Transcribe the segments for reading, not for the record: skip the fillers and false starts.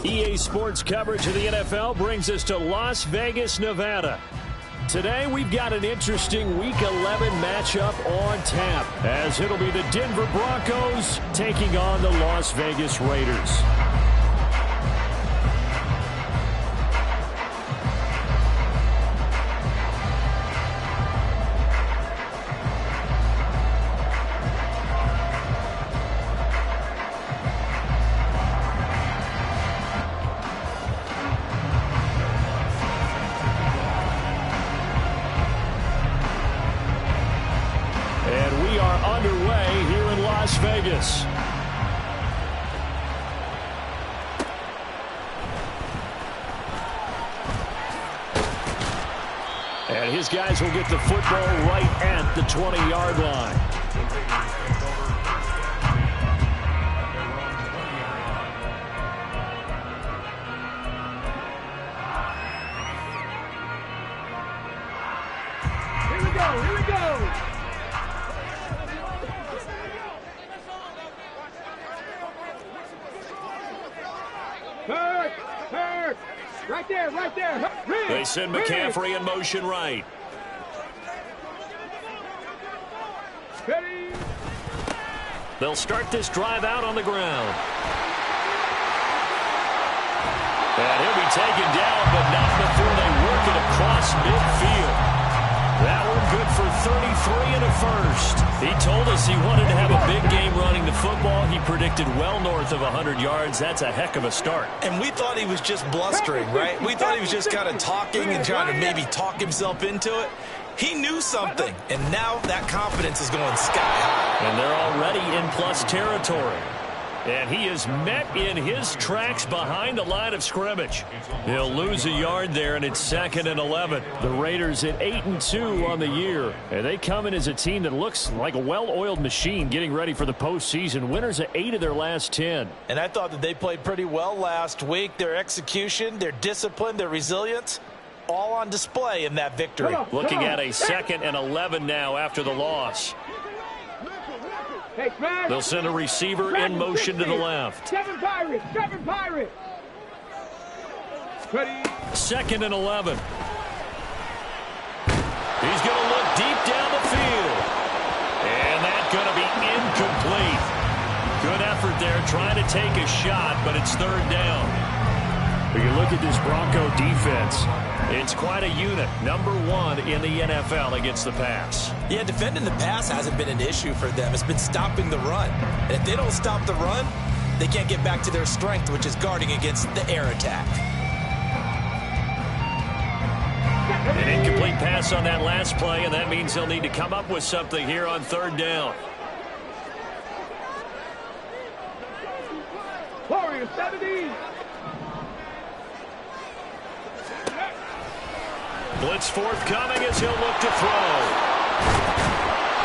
EA Sports coverage of the NFL brings us to Las Vegas, Nevada. Today, we've got an interesting Week 11 matchup on tap, as it'll be the Denver Broncos taking on the Las Vegas Raiders. Vegas. And his guys will get the football right at the 20-yard line. Here we go, here we go. Right there, right there. They send McCaffrey in motion right. They'll start this drive out on the ground. And he'll be taken down, but not before they work it across midfield. That one good for 33 and a first. He told us he wanted to have a big game running the football. He predicted well north of 100 yards. That's a heck of a start. And we thought he was just blustering, right? We thought he was just kind of talking and trying to maybe talk himself into it. He knew something, and now that confidence is going sky high. And they're already in plus territory. And he is met in his tracks behind the line of scrimmage. He'll lose a yard there, and it's 2nd and 11. The Raiders at 8-2 on the year. And they come in as a team that looks like a well-oiled machine getting ready for the postseason. Winners of 8 of their last 10. And I thought that they played pretty well last week. Their execution, their discipline, their resilience, all on display in that victory. Looking at a 2nd and 11 now after the loss. They'll send a receiver in motion to the left. 7 Pirates, 7 Pirates. Ready. 2nd and 11. He's going to look deep down the field. And that's going to be incomplete. Good effort there trying to take a shot, but it's 3rd down. When you look at this Bronco defense, it's quite a unit. Number 1 in the NFL against the pass. Yeah, defending the pass hasn't been an issue for them. It's been stopping the run. And if they don't stop the run, they can't get back to their strength, which is guarding against the air attack. An incomplete pass on that last play, and that means they'll need to come up with something here on 3rd down. Warriors 70. Blitz forthcoming as he'll look to throw.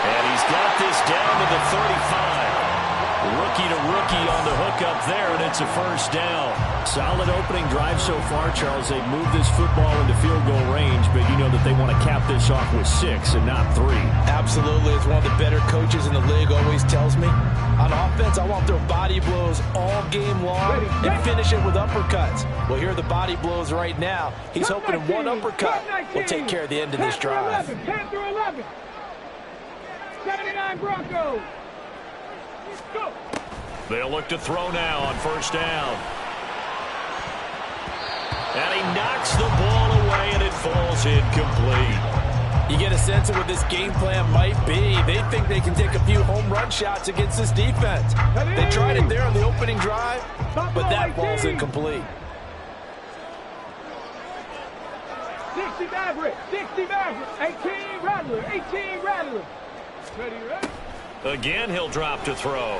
And he's got this down to the 35. Rookie to rookie on the hookup there, and it's a 1st down. Solid opening drive so far, Charles. They've moved this football into field goal range, but you know that they want to cap this off with 6 and not 3. Absolutely. As one of the better coaches in the league always tells me, on offense, I want their body blows all game long and finish it with uppercuts. Well, here are the body blows right now. He's hoping one uppercut will take care of the end of this drive. 10 through 11. 79 Broncos. Go. They'll look to throw now on 1st down. And he knocks the ball away, and it falls incomplete. You get a sense of what this game plan might be. They think they can take a few home run shots against this defense. They tried it there on the opening drive, but that falls incomplete. 60 Maverick, 60 Maverick, 18 Rattler, 18 Rattler. Ready, ready? Again, he'll drop to throw.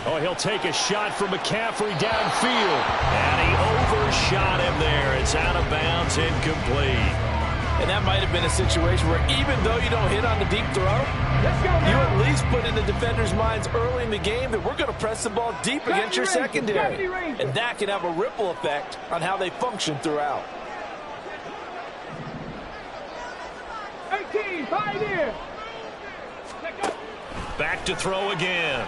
Oh, he'll take a shot from McCaffrey downfield. And he overshot him there. It's out of bounds, incomplete. And that might have been a situation where even though you don't hit on the deep throw, you at least put in the defender's minds early in the game that we're going to press the ball deep against your secondary. And that can have a ripple effect on how they function throughout. 18, Pioneer. Back to throw again.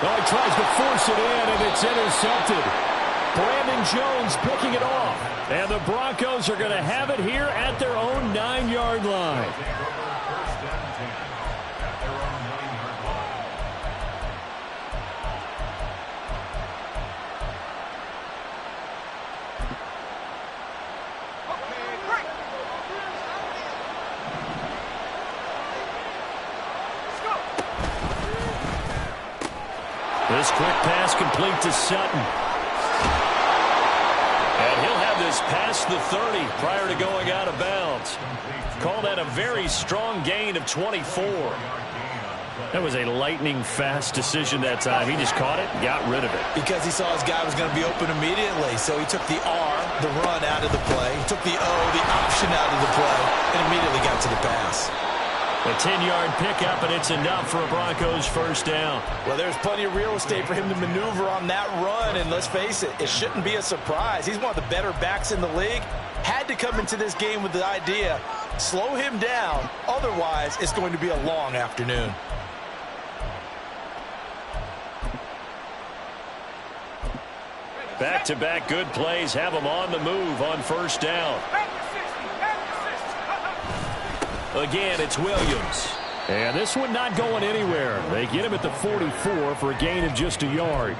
Oh, he tries to force it in, and it's intercepted. Brandon Jones picking it off. And the Broncos are going to have it here at their own 9-yard line. This quick pass complete to Sutton. And he'll have this past the 30 prior to going out of bounds. Call that a very strong gain of 24. That was a lightning-fast decision that time. He just caught it and got rid of it. Because he saw his guy was going to be open immediately. So he took the R, the run, out of the play. He took the O, the option, out of the play, and immediately got to the pass. A 10-yard pickup, and it's enough for a Broncos first down. Well, there's plenty of real estate for him to maneuver on that run, and let's face it, it shouldn't be a surprise. He's one of the better backs in the league. Had to come into this game with the idea, slow him down, otherwise it's going to be a long afternoon. Back-to-back good plays have him on the move on first down. Again, it's Williams. And this one not going anywhere. They get him at the 44 for a gain of just a yard.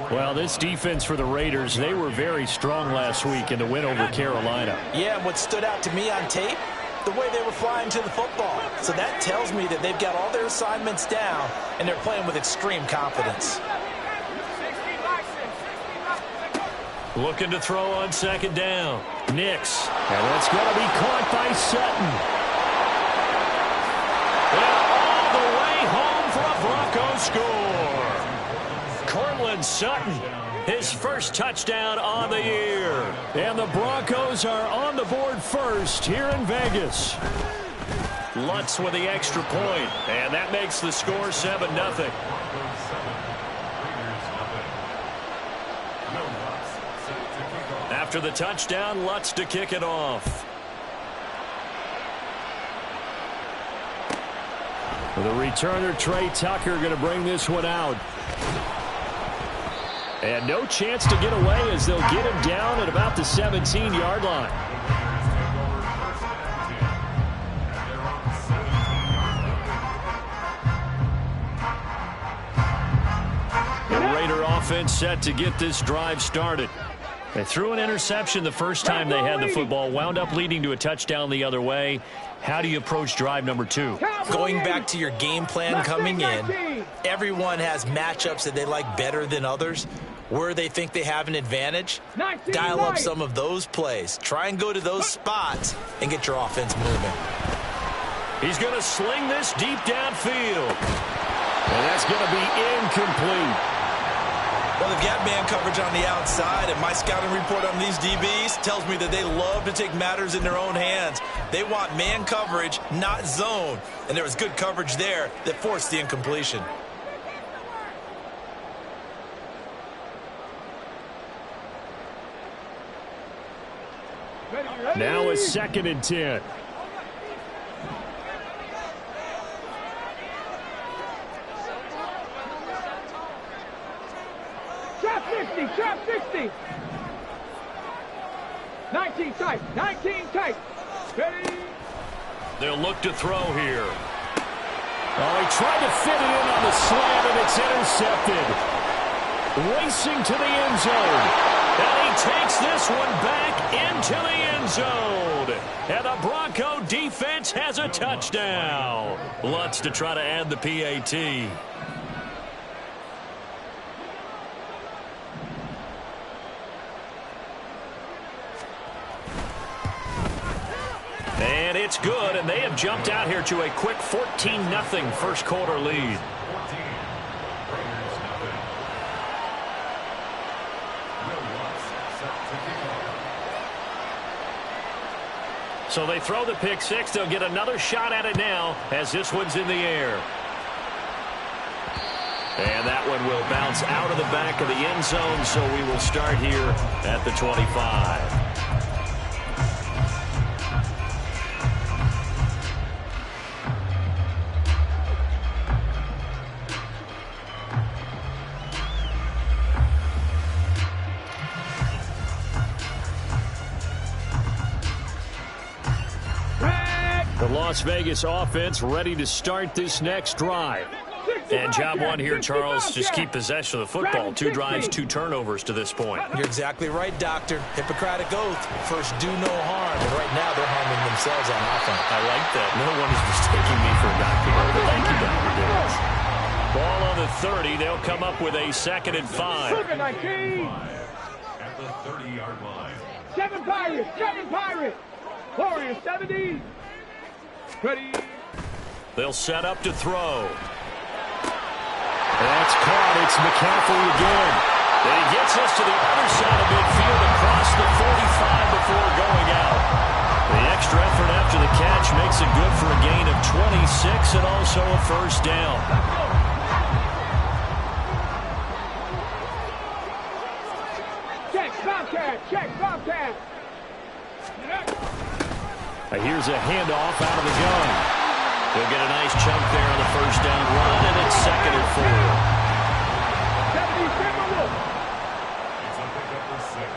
Well, this defense for the Raiders, they were very strong last week in the win over Carolina. Yeah, and what stood out to me on tape, the way they were flying to the football. So that tells me that they've got all their assignments down, and they're playing with extreme confidence. Looking to throw on second down. Nix. And that's going to be caught by Sutton. And all the way home for a Broncos score. Courtland Sutton, his first touchdown on the year. And the Broncos are on the board first here in Vegas. Lutz with the extra point, and that makes the score 7-0. After the touchdown, Lutz to kick it off. The returner, Trey Tucker, going to bring this one out. And no chance to get away as they'll get him down at about the 17-yard line. The Raider offense set to get this drive started. They threw an interception the first time they had the football, wound up leading to a touchdown the other way. How do you approach drive number 2? Going back to your game plan coming in, everyone has matchups that they like better than others. Where they think they have an advantage, dial up some of those plays. Try and go to those spots and get your offense moving. He's going to sling this deep downfield. And that's going to be incomplete. Well, they've got man coverage on the outside, and my scouting report on these DBs tells me that they love to take matters in their own hands. They want man coverage, not zone. And there was good coverage there that forced the incompletion. Now a 2nd and 10. Trap 60. 19 tight. 19 tight. Ready? They'll look to throw here. Oh, he tried to fit it in on the slant, and it's intercepted. Racing to the end zone. And he takes this one back into the end zone. And the Bronco defense has a touchdown. Lutz to try to add the PAT. And it's good, and they have jumped out here to a quick 14-0 first quarter lead. So they throw the pick six. They'll get another shot at it now as this one's in the air. And that one will bounce out of the back of the end zone, so we will start here at the 25. The Las Vegas offense ready to start this next drive. And job one here, Charles, just keep possession of the football. 2 drives, 2 turnovers to this point. You're exactly right, Doctor. Hippocratic oath. First, do no harm. And right now, they're harming themselves on offense. I like that. No one is mistaking me for a doctor. But thank you, Dr. Davis. Ball on the 30. They'll come up with a 2nd and 5. 19. At the 30-yard line. 7 Pirates. 7 Pirates. Warriors 70. Ready. They'll set up to throw. That's caught. It's McCaffrey again. And he gets us to the other side of midfield across the 45 before going out. The extra effort after the catch makes it good for a gain of 26 and also a first down. Check Bobcat. Check Bobcat. Here's a handoff out of the gun. He'll get a nice chunk there on the first down run, and it's 2nd and 4. 70 Timberwolves. It's a pickup for 6.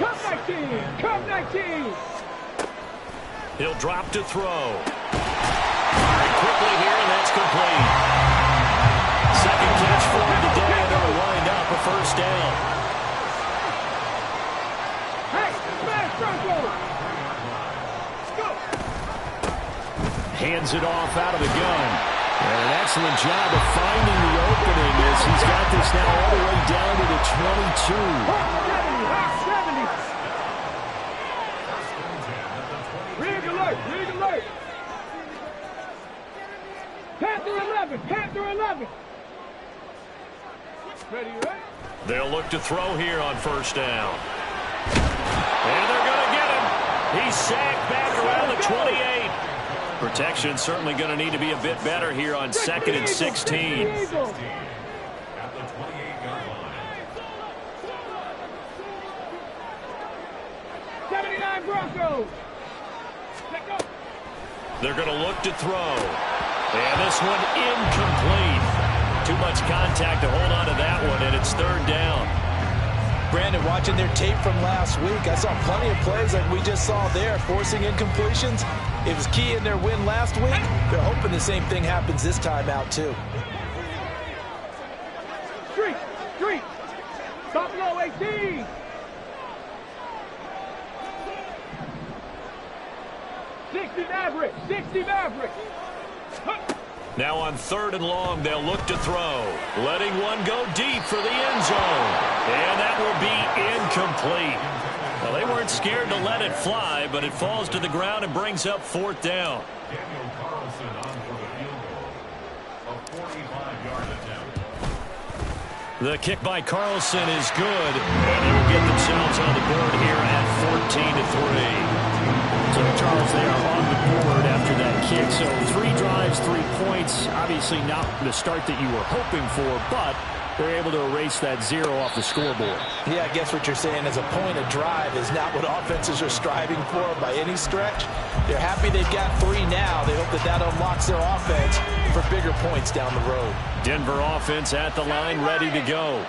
Come 19. Come 19. He'll drop to throw. Very quickly here, and that's complete. Second catch for him today, and it'll wind up a first down. Hey, smash Bronco. Hands it off out of the gun. And an excellent job of finding the opening as he's got this now all the way down to the 22. 70. Rig alert. Rig alert. Panther 11. Panther 11. Ready, right? They'll look to throw here on first down. And they're going to get him. He's sacked back around the 28. Protection certainly going to need to be a bit better here on 2nd and 16. At the 28-yard line. 79 Broncos. Let go. They're going to look to throw. And this one incomplete. Too much contact to hold on to that one, and it's 3rd down. Brandon, watching their tape from last week, I saw plenty of plays like we just saw there, forcing incompletions. It was key in their win last week. They're hoping the same thing happens this time out, too. Street. Street. Buffalo 18. Maverick. 60 Maverick. Now on 3rd and long, they'll look to throw. Letting one go deep for the end zone. And that will be incomplete. Well, they weren't scared to let it fly, but it falls to the ground and brings up 4th down. Daniel Carlson on for the field goal. A 45-yard attempt. The kick by Carlson is good, and they'll get themselves on the board here at 14-3. So, Charles, they are on the board after that kick. So 3 drives, 3 points. Obviously not the start that you were hoping for, but they're able to erase that 0 off the scoreboard. Yeah, I guess what you're saying is a point of drive is not what offenses are striving for by any stretch. They're happy they've got 3 now. They hope that that unlocks their offense for bigger points down the road. Denver offense at the line, ready to go.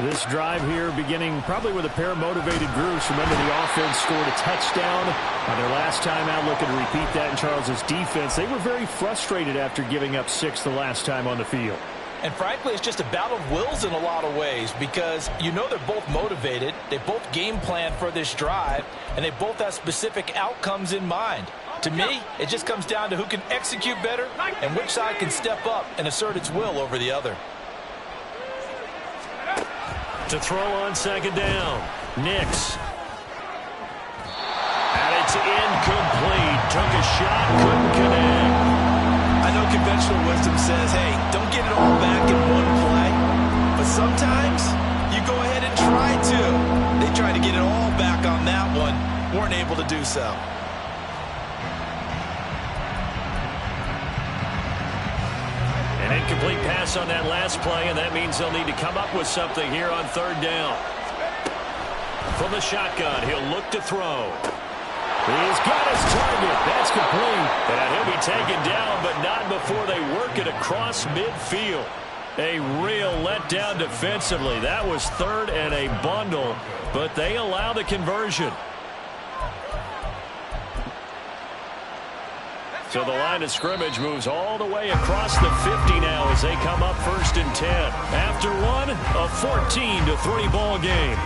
This drive here beginning probably with a pair of motivated groups. Remember, the offense scored a touchdown on their last time out, looking to repeat that in Charles's defense. They were very frustrated after giving up 6 the last time on the field. And frankly, it's just a battle of wills in a lot of ways because you know they're both motivated. They both game plan for this drive, and they both have specific outcomes in mind. To me, it just comes down to who can execute better and which side can step up and assert its will over the other. To throw on 2nd down, Nix. And it's incomplete. Took a shot, couldn't connect. I know conventional wisdom says, hey, don't get it all back in one play. But sometimes you go ahead and try to. They tried to get it all back on that one, weren't able to do so. An incomplete pass on that last play, and that means they'll need to come up with something here on 3rd down. From the shotgun, he'll look to throw. He's got his target. That's complete. And he'll be taken down, but not before they work it across midfield. A real letdown defensively. That was 3rd and a bundle, but they allow the conversion. So the line of scrimmage moves all the way across the 50 now as they come up 1st and 10. After one, a 14-3 ball game.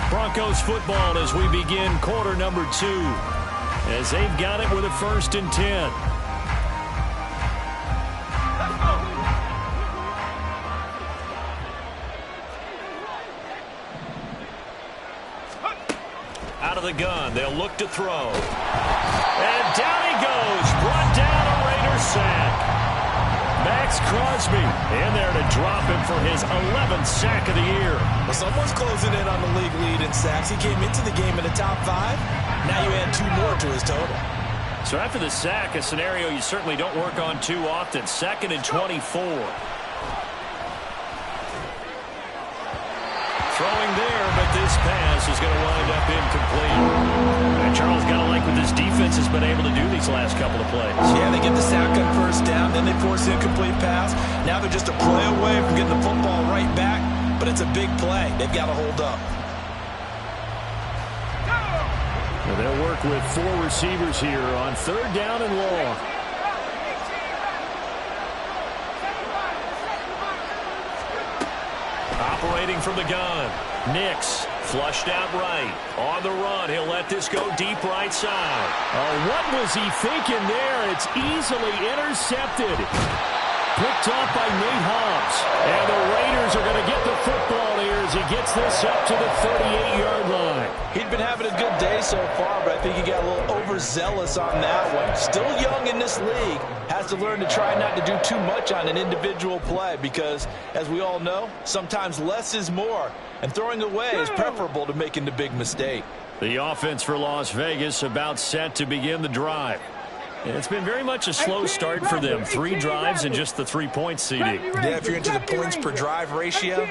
Broncos football as we begin quarter number 2. As they've got it with a 1st and 10. Out of the gun, they'll look to throw. And down he goes, brought down a Raider sack. Max Crosby in there to drop him for his 11th sack of the year. Well, someone's closing in on the league lead in sacks. He came into the game in the top 5. Now you add 2 more to his total. So after the sack, a scenario you certainly don't work on too often. 2nd and 24. Throwing there, but this pass is going to wind up incomplete. And Charles, got to like what this defense has been able to do these last couple of plays. Yeah, they get the sack on 1st down, then they force the incomplete pass. Now they're just a play away from getting the football right back, but it's a big play. They've got to hold up. Well, they'll work with 4 receivers here on 3rd down and long. Operating from the gun. Nix flushed out right. On the run, he'll let this go deep right side. Oh, what was he thinking there? It's easily intercepted. Picked off by Nate Hobbs. And the Raiders are going to get the football here as he gets this up to the 38-yard line. He'd been having a good day so far, but I think he got a little overzealous on that one. Still young in this league. Has to learn to try not to do too much on an individual play because, as we all know, sometimes less is more. And throwing away is preferable to making the big mistake. The offense for Las Vegas about set to begin the drive. It's been very much a slow start for them. 3 drives and just the 3-point seeding. Yeah, if you're into the points per drive ratio,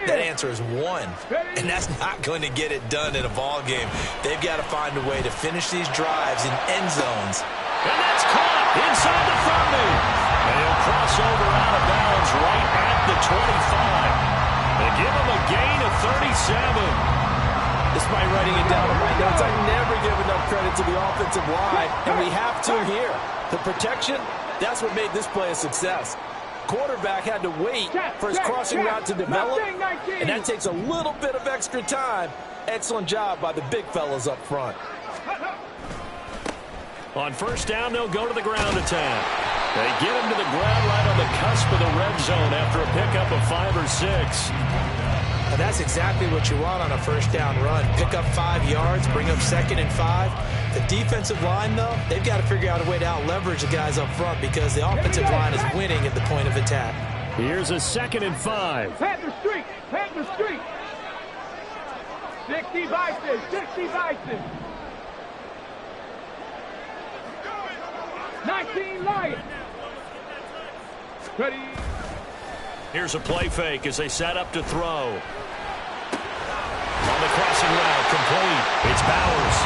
that answer is 1. And that's not going to get it done in a ball game. They've got to find a way to finish these drives in end zones. And that's caught inside the 30. And he'll cross over out of bounds right at the 25. They give him a gain of 37. Despite writing it down on my notes, I never give enough credit to the offensive line, and we have to here. The protection, that's what made this play a success. Quarterback had to wait for his crossing route to develop, and that takes a little bit of extra time. Excellent job by the big fellas up front. On 1st down, they'll go to the ground attack. They get him to the ground right on the cusp of the red zone after a pickup of 5 or 6. And that's exactly what you want on a 1st down run. Pick up 5 yards, bring up 2nd and 5. The defensive line, though, they've got to figure out a way to out-leverage the guys up front because the offensive line is winning at the point of attack. Here's a 2nd and 5. Panther Street, Panther Street. 60 Vices, 60 Vices. 19 Lions. Ready. Here's a play fake as they set up to throw. On the crossing route, complete. It's Bowers.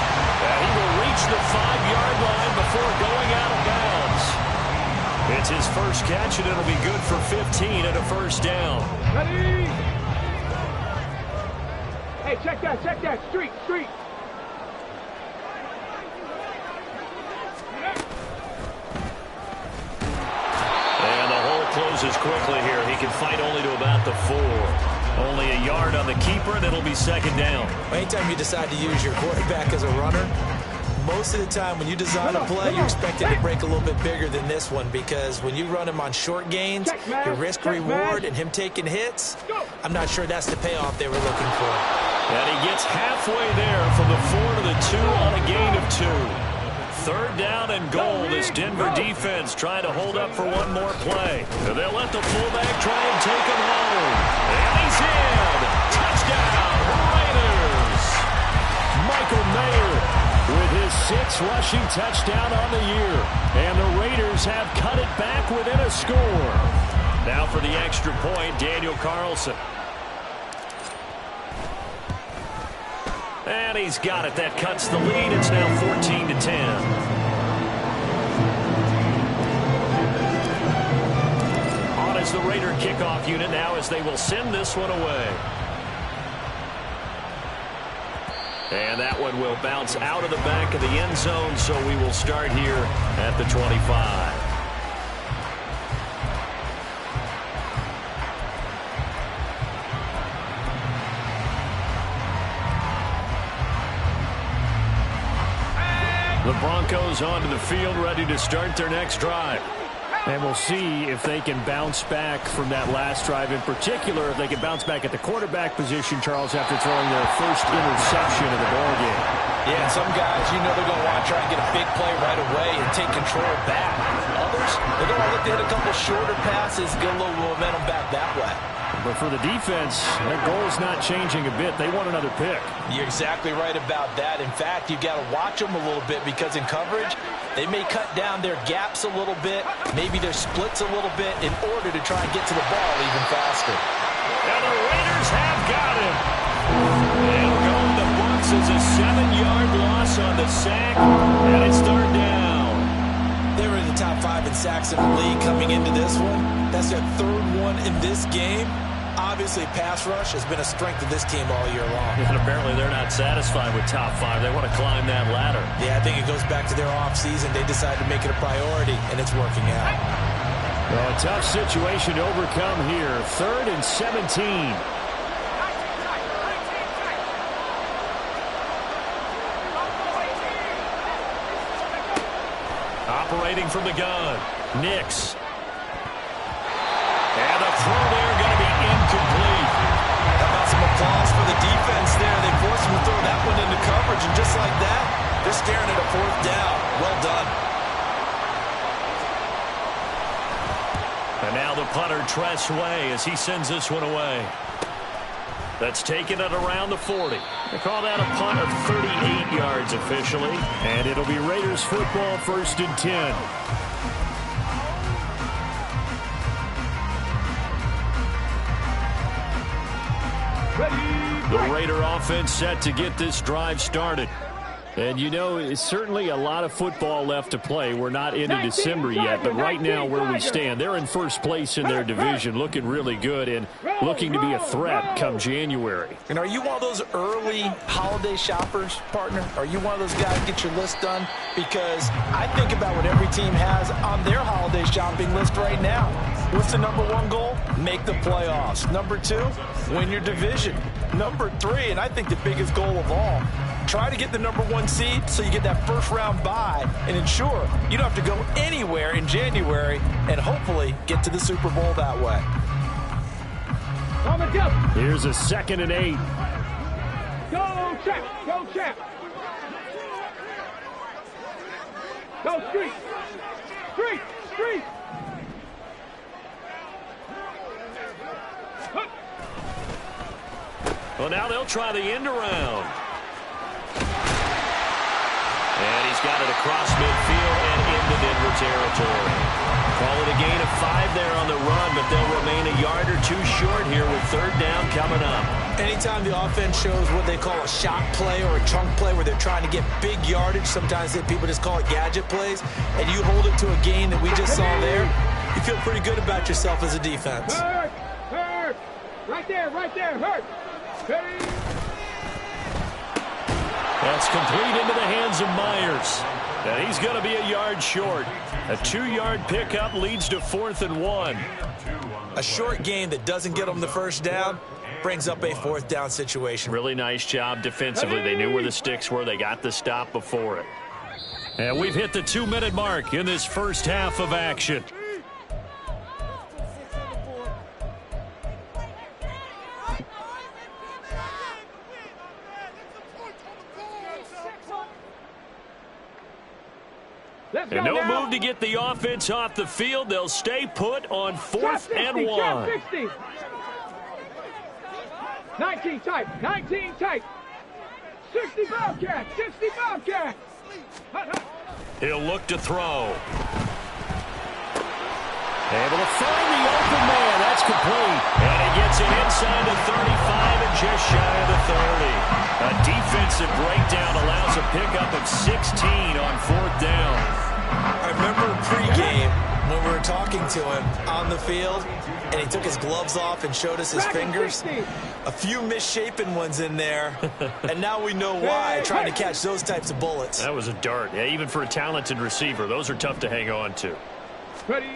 And he will reach the 5-yard line before going out of bounds. It's his first catch, and it'll be good for 15 and a 1st down. Ready. Hey, check that. Street. And the hole closes quickly here. He can fight only to about the 4. Only a yard on the keeper, and it'll be 2nd down. Anytime you decide to use your quarterback as a runner, most of the time when you design a play, you expect it to break a little bit bigger than this one because when you run him on short gains, your risk-reward and him taking hits, I'm not sure that's the payoff they were looking for. And he gets halfway there from the 4 to the 2 on a gain of 2. 3rd down and goal. This Denver defense trying to hold up for one more play. And they'll let the fullback try and take him home. And he's in. Touchdown, Raiders. Michael Mayer with his 6th rushing touchdown on the year. And the Raiders have cut it back within a score. Now for the extra point, Daniel Carlson. And he's got it. That cuts the lead. It's now 14-10. On is the Raider kickoff unit now as they will send this one away. And that one will bounce out of the back of the end zone, so we will start here at the 25. The Broncos onto the field, ready to start their next drive. And we'll see if they can bounce back from that last drive, in particular, if they can bounce back at the quarterback position, Charles, after throwing their first interception of the ballgame. Yeah, some guys, you know they're going to want to try and get a big play right away and take control back. Others, they're going to look to hit a couple shorter passes, get a little momentum back that way. But for the defense, their goal is not changing a bit. They want another pick. You're exactly right about that. In fact, you've got to watch them a little bit because in coverage, they may cut down their gaps a little bit, maybe their splits a little bit in order to try and get to the ball even faster. And the Raiders have got him. And going the books is a 7-yard loss on the sack, and it's third down. They were in the top 5 in sacks in the league coming into this one. That's their third one in this game. Obviously, pass rush has been a strength of this team all year long. And apparently they're not satisfied with top 5. They want to climb that ladder. Yeah, I think it goes back to their offseason. They decided to make it a priority, and it's working out. Well, a tough situation to overcome here. 3rd and 17. Operating from the gun, Nix. And the throw there going to be incomplete. How about some applause for the defense there? They forced him to throw that one into coverage, and just like that, they're staring at a 4th down. Well done. And now the punter, Tress Way, as he sends this one away. That's taken it around the 40. They call that a punt of 38 yards officially. And it'll be Raiders football, 1st and 10. The Raider offense set to get this drive started. And, you know, it's certainly a lot of football left to play. We're not into December yet, but right now where we stand, they're in first place in their division, looking really good and looking to be a threat come January. And are you one of those early holiday shoppers, partner? Are you one of those guys get your list done? Because I think about what every team has on their holiday shopping list right now. What's the number 1 goal? Make the playoffs. Number 2, win your division. Number 3, and I think the biggest goal of all, try to get the number 1 seed so you get that first-round bye and ensure you don't have to go anywhere in January and hopefully get to the Super Bowl that way. Here's a 2nd and 8. Go, Champ! Go, Champ! Go, Street! Street! Street! Well, now they'll try the end around. And he's got it across midfield and into Denver territory. Call it a gain of 5 there on the run, but they'll remain a yard or 2 short here with 3rd down coming up. Anytime the offense shows what they call a shot play or a chunk play where they're trying to get big yardage, sometimes people just call it gadget plays, and you hold it to a gain that we just saw there, you feel pretty good about yourself as a defense. Hurt! Hurt! Right there, hurt! Hey. That's complete into the hands of Myers. And he's going to be a yard short. A 2-yard pickup leads to 4th and 1. A short gain that doesn't get them the first down brings up a 4th down situation. Really nice job defensively. They knew where the sticks were. They got the stop before it. And we've hit the 2-minute mark in this first half of action. And no move to get the offense off the field. They'll stay put on 4th and 1. 60. 19 tight. 19 tight. 60 Bobcat. 60 Bobcat. He'll look to throw. Able to find the open man. That's complete. And he gets it inside the 35 and just shy of the 30. A defensive breakdown allows a pickup of 16 on 4th down. I remember pregame, When we were talking to him on the field, and he took his gloves off and showed us his fingers, a few misshapen ones in there, and now we know why, trying to catch those types of bullets. That was a dart. Yeah, even for a talented receiver, those are tough to hang on to. Ready.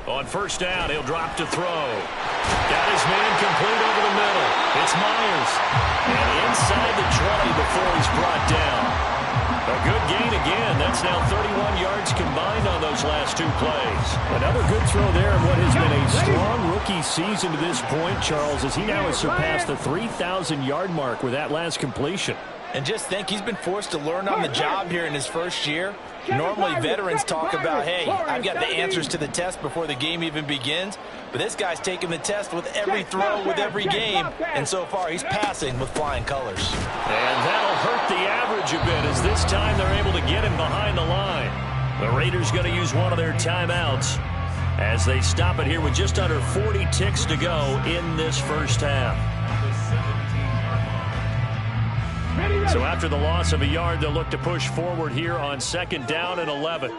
On first down, he'll drop to throw. Got his man complete over the middle. It's Myers. And inside the 20 before he's brought down. A good gain again. That's now 31 yards combined on those last two plays. Another good throw there in what has been a strong rookie season to this point, Charles, as he now has surpassed the 3,000-yard mark with that last completion. And just think, he's been forced to learn on the job here in his first year. Normally, veterans talk about, hey, I've got the answers to the test before the game even begins. But this guy's taking the test with every throw, with every game. And so far, he's passing with flying colors. And that'll hurt the average a bit, as this time they're able to get him behind the line. The Raiders going to use one of their timeouts as they stop it here with just under 40 ticks to go in this first half. So after the loss of a yard, they'll look to push forward here on second down and 11.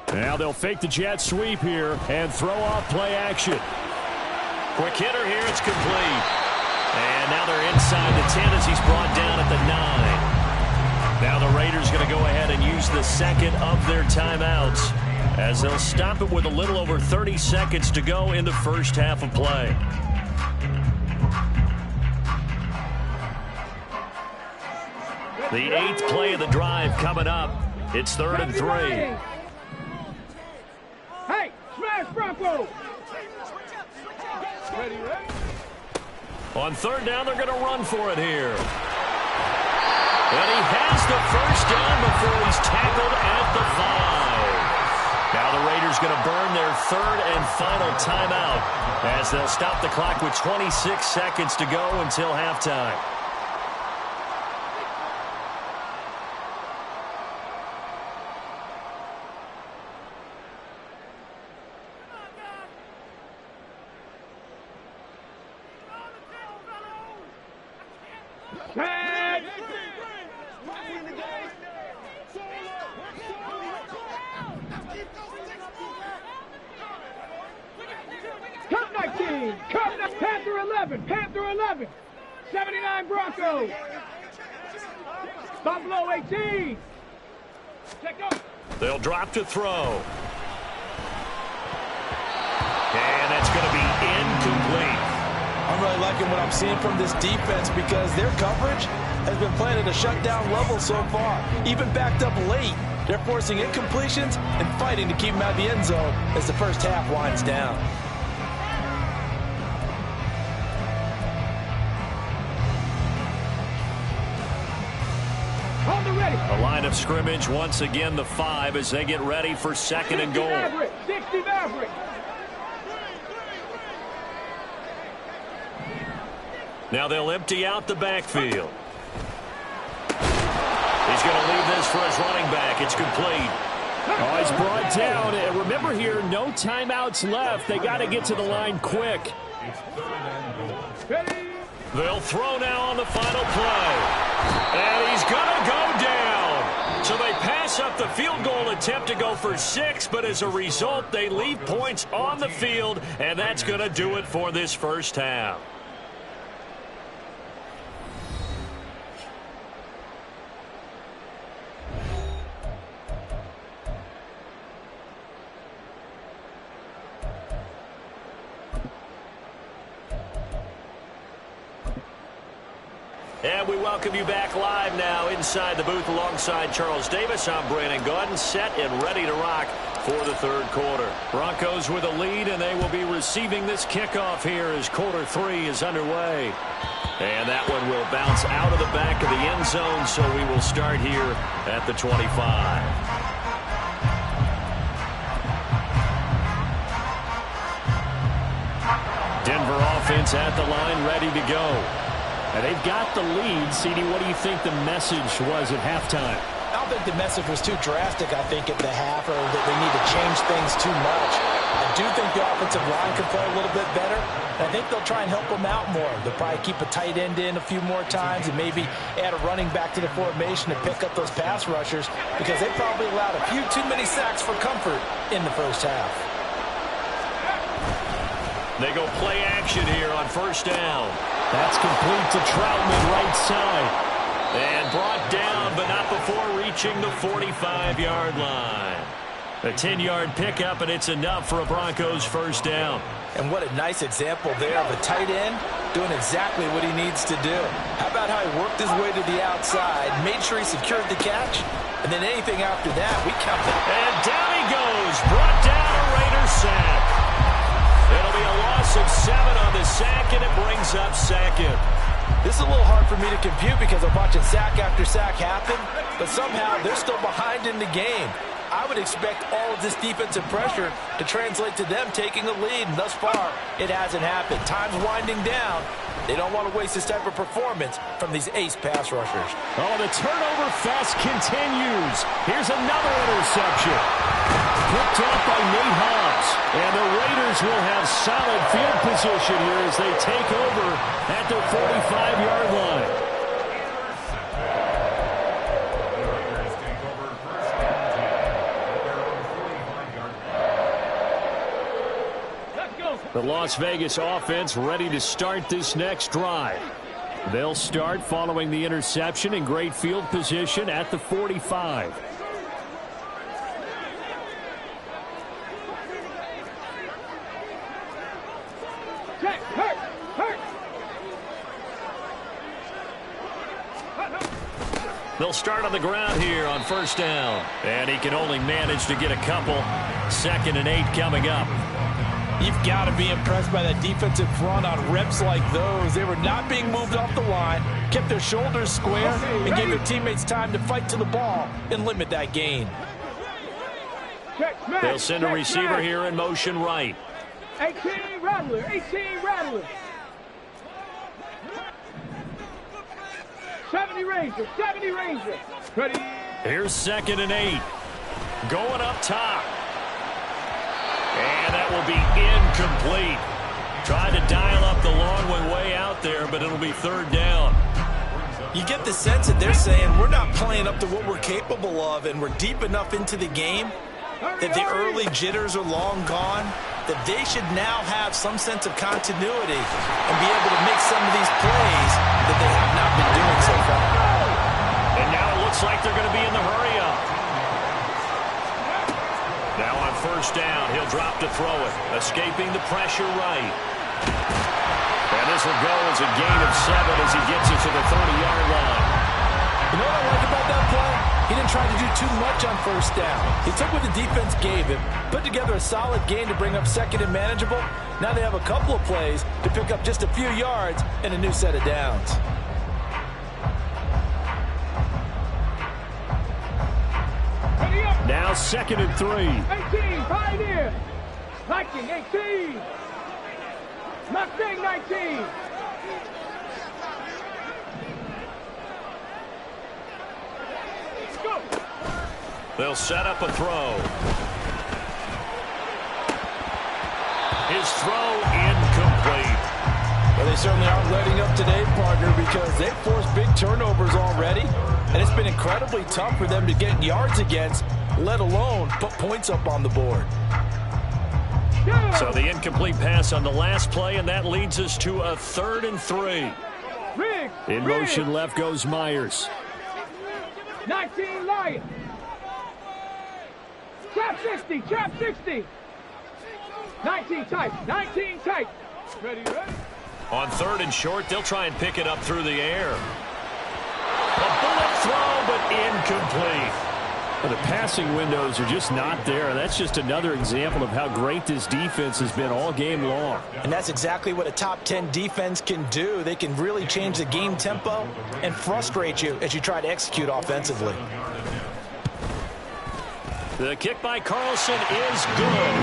Now they'll fake the jet sweep here and throw off play action. Quick hitter here, it's complete. And now they're inside the 10 as he's brought down at the 9. Now the Raiders going to go ahead and use the second of their timeouts as they'll stop it with a little over 30 seconds to go in the first half of play. The 8th play of the drive coming up. It's 3rd and 3. Hey, smash Bronco. Ready, ready. On 3rd down, they're going to run for it here. And he has the first down before he's tackled at the 5. Now the Raiders going to burn their 3rd and final timeout as they'll stop the clock with 26 seconds to go until halftime. Panther 11, 79 Broncos. Buffalo 18. Check up. They'll drop to throw. And that's going to be incomplete. I'm really liking what I'm seeing from this defense because their coverage has been playing at a shutdown level so far. Even backed up late, they're forcing incompletions and fighting to keep them out of the end zone as the first half winds down. The line of scrimmage once again the 5 as they get ready for 2nd and goal. 60 Maverick. Now they'll empty out the backfield. He's going to leave this for his running back. It's complete. Oh, he's brought down. And remember here, no timeouts left. They got to get to the line quick. They'll throw now on the final play. And he's going to go down. So they pass up the field goal attempt to go for 6, but as a result, they leave points on the field, and that's going to do it for this first half. And we welcome you back live now inside the booth alongside Charles Davis. I'm Brandon Gaudin, set and ready to rock for the 3rd quarter. Broncos with a lead, and they will be receiving this kickoff here as quarter 3 is underway. And that one will bounce out of the back of the end zone, so we will start here at the 25. Denver offense at the line, ready to go. And they've got the lead. CD, what do you think the message was at halftime? I'll think the message was too drastic, I think, at the half, or that they need to change things too much. I do think the offensive line can play a little bit better. And I think they'll try and help them out more. They'll probably keep a tight end in a few more times and maybe add a running back to the formation to pick up those pass rushers, because they probably allowed a few too many sacks for comfort in the first half. They go play action here on first down. That's complete to Troutman, right side. And brought down, but not before reaching the 45-yard line. A 10-yard pickup, and it's enough for a Broncos first down. And what a nice example there of a tight end doing exactly what he needs to do. How about how he worked his way to the outside, made sure he secured the catch, and then anything after that, we count it. And down he goes, brought down a Raider sack. It'll be a loss of 7 on the sack, and it brings up second. This is a little hard for me to compute because I'm watching sack after sack happen, but somehow they're still behind in the game. I would expect all of this defensive pressure to translate to them taking a lead, and thus far, it hasn't happened. Time's winding down. They don't want to waste this type of performance from these ace pass rushers. Oh, the turnover fest continues. Here's another interception. Picked off by Nate Hobbs. And the Raiders will have solid field position here as they take over at the 45-yard line. The Las Vegas offense ready to start this next drive. They'll start following the interception in great field position at the 45. They'll start on the ground here on first down. And he can only manage to get a couple. 2nd and 8 coming up. You've got to be impressed by that defensive front on reps like those. They were not being moved off the line, kept their shoulders square, and gave their teammates time to fight to the ball and limit that gain. They'll send a receiver here in motion right. 18 Rattler, 18 Rattler. 70 Ranger, 70 Ranger. Ready? Here's 2nd and 8. Going up top. And that will be incomplete. Tried to dial up the long one way out there, but it'll be 3rd down. You get the sense that they're saying we're not playing up to what we're capable of, and we're deep enough into the game that the early jitters are long gone, that they should now have some sense of continuity and be able to make some of these plays that they have not been doing so far. And now it looks like they're going to be in the hurry-up. Now on first down, he'll drop to throw it. Escaping the pressure right. And this will go as a gain of 7 as he gets it to the 30-yard line. You know what I like about that play? He didn't try to do too much on first down. He took what the defense gave him, put together a solid gain to bring up 2nd and manageable. Now they have a couple of plays to pick up just a few yards and a new set of downs. Now 2nd and 3. 18, Pioneer. Viking, 18. Mustang, 19. Let's go. They'll set up a throw. His throw incomplete. Well, they certainly aren't letting up today, partner, because they've forced big turnovers already, and it's been incredibly tough for them to get yards against, let alone put points up on the board. So the incomplete pass on the last play, and that leads us to a 3rd and 3. In motion left goes Myers. 19 Lion. Trap 60, trap 60. 19 tight, 19 tight. Ready, ready. On 3rd and short, they'll try and pick it up through the air. A bullet throw, but incomplete. Well, the passing windows are just not there. That's just another example of how great this defense has been all game long. And that's exactly what a top 10 defense can do. They can really change the game tempo and frustrate you as you try to execute offensively. The kick by Carlson is good.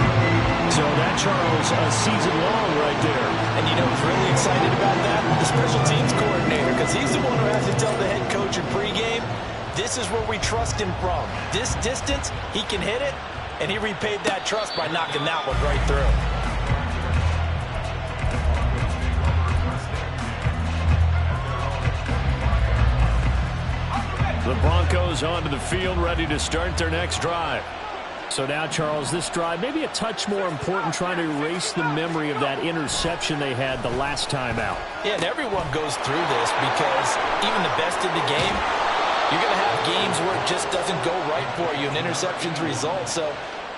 So that, Charles, a season long right there. And you know who's really excited about that? The special teams coordinator, because he's the one who has to tell the head coach in pregame, this is where we trust him from. This distance, he can hit it, and he repaid that trust by knocking that one right through. The Broncos onto the field, ready to start their next drive. So now, Charles, this drive maybe a touch more important, trying to erase the memory of that interception they had the last time out. Yeah, and everyone goes through this because even the best in the game, you're going to have games where it just doesn't go right for you, and interceptions result. So,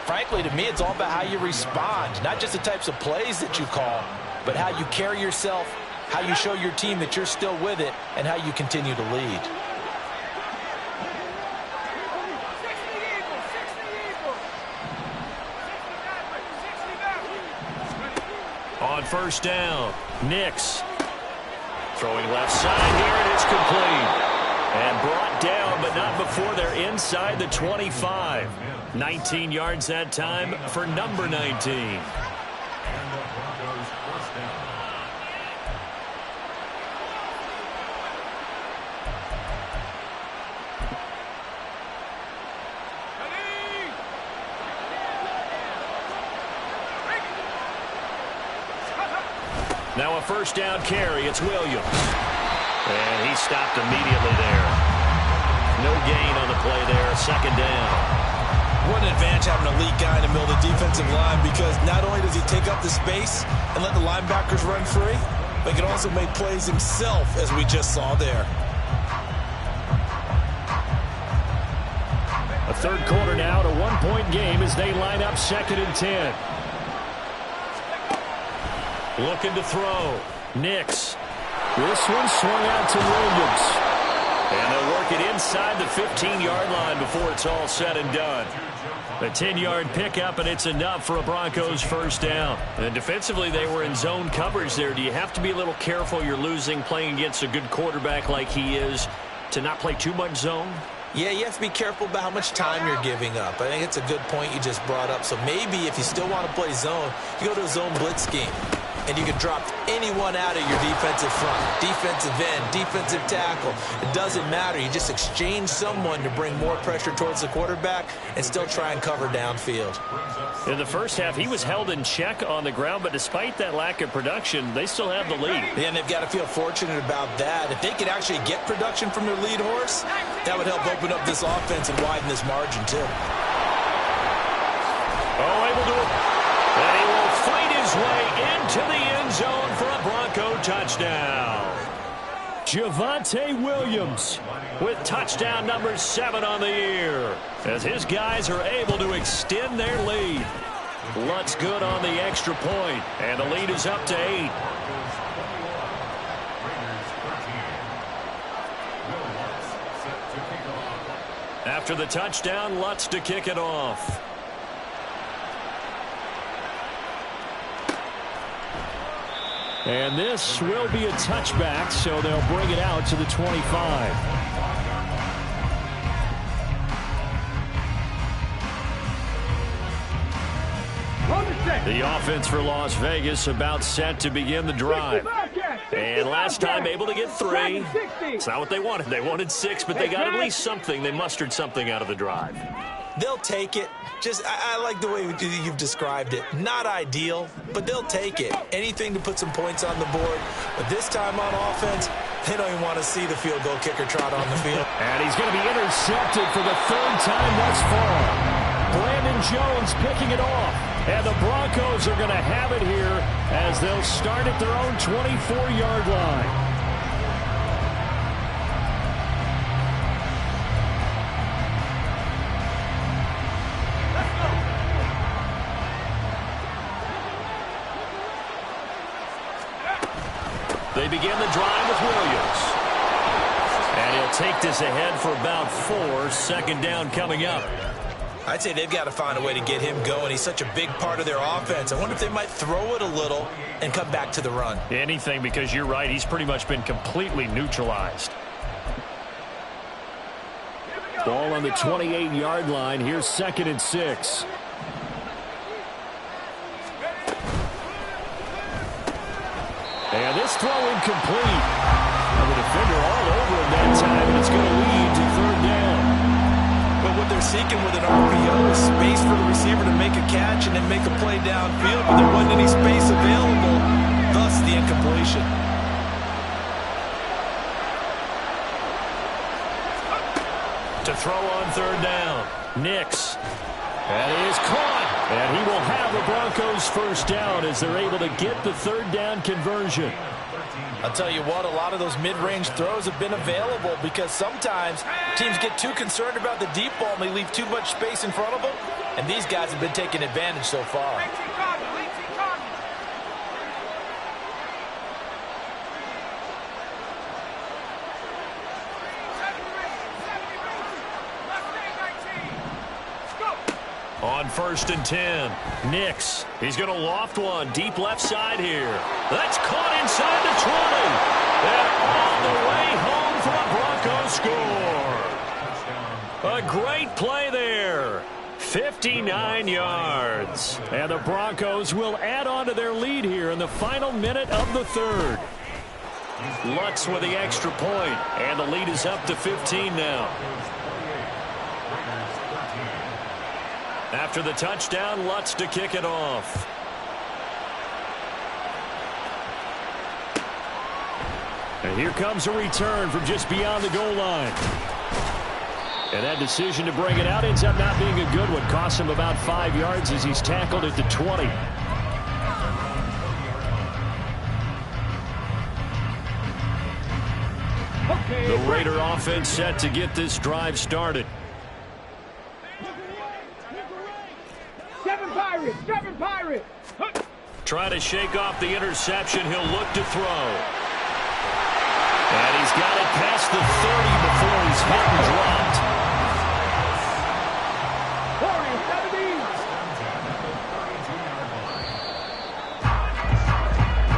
frankly, to me, it's all about how you respond, not just the types of plays that you call, but how you carry yourself, how you show your team that you're still with it, and how you continue to lead. On first down, Nix throwing left side here, and it's complete. And brought down, but not before they're inside the 25. 19 yards that time for number 19. Now a first down carry. It's Williams. And he stopped immediately there. No gain on the play there. Second down. What an advantage having an elite guy in the middle of the defensive line, because not only does he take up the space and let the linebackers run free, but he can also make plays himself, as we just saw there. A third quarter now, a one-point game as they line up 2nd and 10. Looking to throw. Nix. This one swung out to Williams. And they'll work it inside the 15-yard line before it's all said and done. A 10-yard pickup, and it's enough for a Broncos first down. And defensively, they were in zone coverage there. Do you have to be a little careful? You're losing playing against a good quarterback like he is to not play too much zone? Yeah, you have to be careful about how much time you're giving up. I think it's a good point you just brought up. So maybe if you still want to play zone, you go to a zone blitz scheme. And you can drop anyone out of your defensive front, defensive end, defensive tackle. It doesn't matter. You just exchange someone to bring more pressure towards the quarterback and still try and cover downfield. In the first half, he was held in check on the ground, but despite that lack of production, they still have the lead. Yeah, and they've got to feel fortunate about that. If they could actually get production from their lead horse, that would help open up this offense and widen this margin, too. Oh, able to... And he will fight his way into the end zone for a Bronco touchdown. Javonte Williams with touchdown number 7 on the year, as his guys are able to extend their lead. Lutz good on the extra point, and the lead is up to 8. After the touchdown, Lutz to kick it off. And this will be a touchback, so they'll bring it out to the 25. The offense for Las Vegas about set to begin the drive. And last time able to get 3. It's not what they wanted. They wanted 6, but they got at least something. They mustered something out of the drive. They'll take it. Just, I like the way you've described it. Not ideal, but they'll take it. Anything to put some points on the board. But this time on offense, they don't even want to see the field goal kicker trot on the field. And he's going to be intercepted for the 3rd time thus far. Brandon Jones picking it off. And the Broncos are going to have it here as they'll start at their own 24-yard line. They begin the drive with Williams. And he'll take this ahead for about 4. 2nd down coming up. I'd say they've got to find a way to get him going. He's such a big part of their offense. I wonder if they might throw it a little and come back to the run. Anything, because you're right. He's pretty much been completely neutralized. Ball on the 28-yard line. Here's 2nd and 6. And this throw incomplete. And the defender all over him that time, and it's going to lead to 3rd down. they're seeking with an RPO is space for the receiver to make a catch and then make a play downfield, but there wasn't any space available, thus the incompletion. To throw on third down. Nix. That is caught. And he will have the Broncos first down as they're able to get the third down conversion. I'll tell you what, a lot of those mid-range throws have been available because sometimes teams get too concerned about the deep ball and they leave too much space in front of them. And these guys have been taking advantage so far. On 1st and 10, Nix. He's going to loft one deep left side here. That's caught inside the 20. And all the way home for a Broncos score. A great play there. 59 yards. And the Broncos will add on to their lead here in the final minute of the third. Lutz with the extra point, and the lead is up to 15 now. After the touchdown, Lutz to kick it off. And here comes a return from just beyond the goal line. And that decision to bring it out ends up not being a good one. Costs him about 5 yards as he's tackled at the 20. The Raider offense set to get this drive started. Seven Pirates. Trying to shake off the interception. He'll look to throw. And he's got it past the 30 before he's hit and dropped. 40, 17.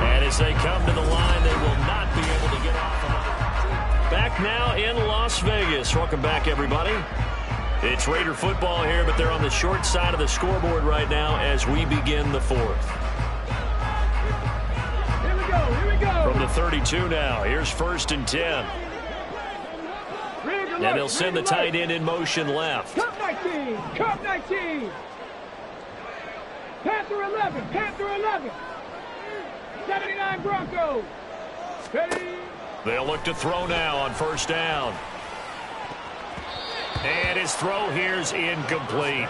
And as they come to the line, they will not be able to get off another. Back now in Las Vegas. Welcome back, everybody. It's Raider football here, but they're on the short side of the scoreboard right now as we begin the fourth. Here we go. From the 32 now, here's 1st and 10. And they'll send the tight end in motion left. Cup 19. Panther 11. 79 Broncos. Ready. They'll look to throw now on 1st down. And his throw here is incomplete.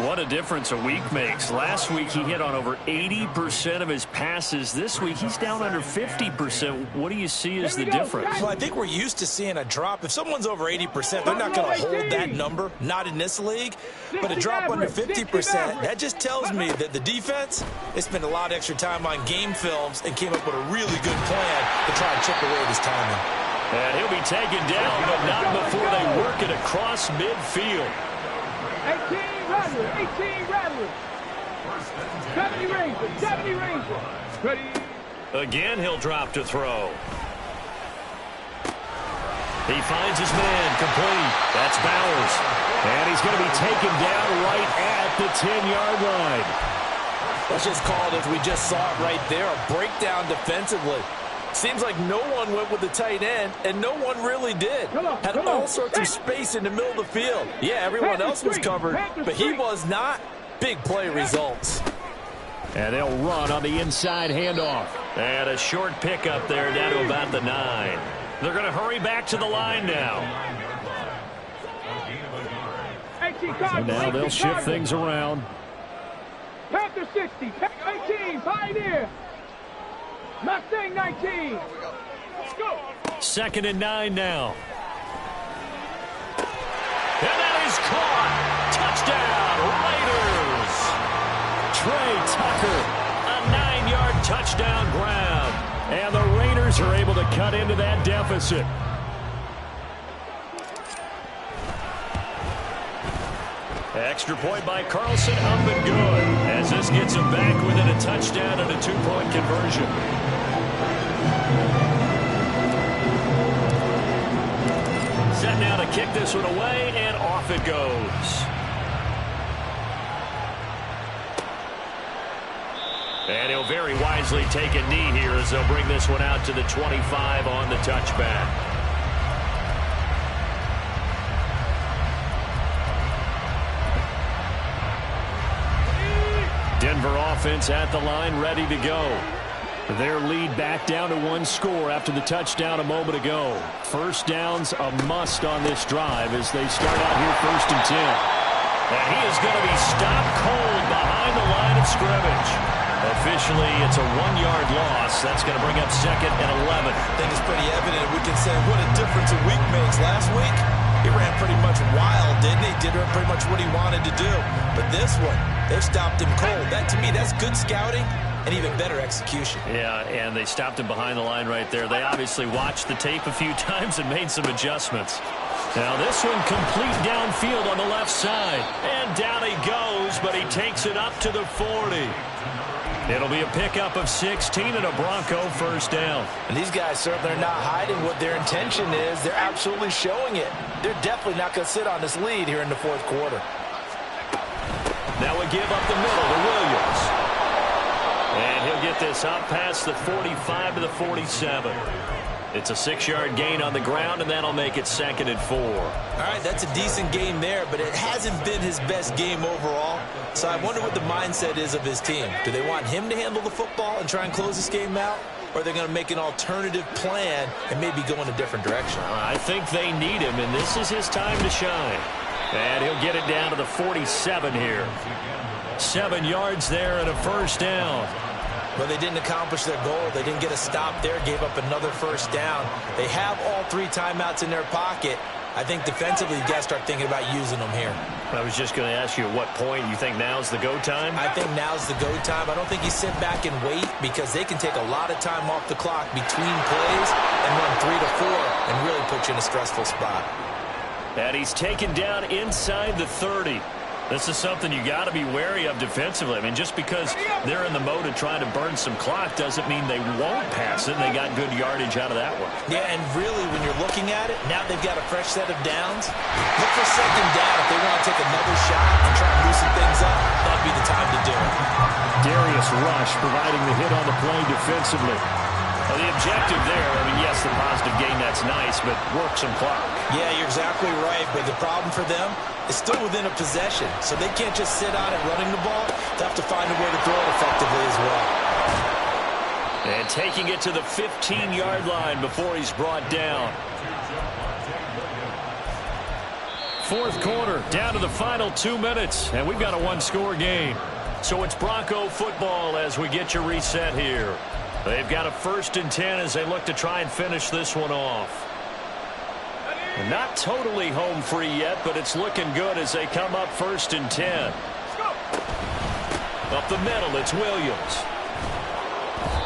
What a difference a week makes. Last week he hit on over 80% of his passes. This week he's down under 50%. What do you see as the difference? Well, I think we're used to seeing a drop. If someone's over 80%, they're not going to hold that number, not in this league. But a drop under 50%, that just tells me that the defense, they spent a lot of extra time on game films and came up with a really good plan to try and chip away this timing. And he'll be taken down, but not before they work it across midfield. 18 Rattlers. 70 Rangers. Ready. Again, he'll drop to throw. He finds his man, complete. That's Bowers. And he's going to be taken down right at the 10-yard line. Let's just call it, as we just saw it right there, a breakdown defensively. Seems like no one went with the tight end, and no one really did. Had all sorts of space in the middle of the field. Yeah, everyone else was covered, but he was not. Big play results. And they'll run on the inside handoff. And a short pickup there down to about the 9. They're going to hurry back to the line now. And now they'll shift things around. Panther 60, 18, Pioneer. Mustang 19. Let's go. 2nd and 9 now. And that is caught. Touchdown, Raiders. Trey Tucker, a 9-yard touchdown grab. And the Raiders are able to cut into that deficit. Extra point by Carlson, up and good. As this gets him back within a touchdown and a 2-point conversion. Set now to kick this one away, and off it goes. And he'll very wisely take a knee here as they'll bring this one out to the 25 on the touchback. Denver offense at the line, ready to go. Their lead back down to 1 score after the touchdown a moment ago. First down's a must on this drive as they start out here 1st and 10. And he is going to be stopped cold behind the line of scrimmage. Officially, it's a 1-yard loss. That's going to bring up 2nd and 11. I think it's pretty evident. We can say what a difference a week makes. Last week, he ran pretty much wild, didn't he? Did pretty much what he wanted to do. But this one, they stopped him cold. That, to me, that's good scouting and even better execution. Yeah, and they stopped him behind the line right there. They obviously watched the tape a few times and made some adjustments. Now this one complete downfield on the left side. And down he goes, but he takes it up to the 40. It'll be a pickup of 16 and a Bronco first down. And these guys certainly are not hiding what their intention is. They're absolutely showing it. They're definitely not going to sit on this lead here in the 4th quarter. Now we give up the middle to Williams. And he'll get this up past the 45 to the 47. It's a 6-yard gain on the ground, and that'll make it 2nd and 4. All right, that's a decent game there, but it hasn't been his best game overall. So I wonder what the mindset is of his team. Do they want him to handle the football and try and close this game out? Or are they going to make an alternative plan and maybe go in a different direction? I think they need him, and this is his time to shine. And he'll get it down to the 47 here. 7 yards there and a first down. Well, they didn't accomplish their goal. They didn't get a stop there, gave up another first down. They have all 3 timeouts in their pocket. I think defensively, you got to start thinking about using them here. I was just going to ask you at what point you think now's the go time? I think now's the go time. I don't think you sit back and wait because they can take a lot of time off the clock between plays and run 3 to 4 and really put you in a stressful spot. And he's taken down inside the 30. This is something you got to be wary of defensively. I mean, just because they're in the mode of trying to burn some clock doesn't mean they won't pass it. They got good yardage out of that one. Yeah, and really, when you're looking at it, now they've got a fresh set of downs. Look for 2nd down. If they want to take another shot and try and loosen things up, that'd be the time to do it. Darius Rush providing the hit on the play defensively. Well, the objective there, I mean, yes, the positive gain, that's nice, but work some clock. Yeah, you're exactly right, but the problem for them is still within a possession, so they can't just sit on it running the ball. They have to find a way to throw it effectively as well. And taking it to the 15-yard line before he's brought down. 4th quarter, down to the final 2 minutes, and we've got a 1-score game. So it's Bronco football as we get you reset here. They've got a 1st and 10 as they look to try and finish this one off. Not totally home free yet, but it's looking good as they come up 1st and 10. Up the middle, it's Williams.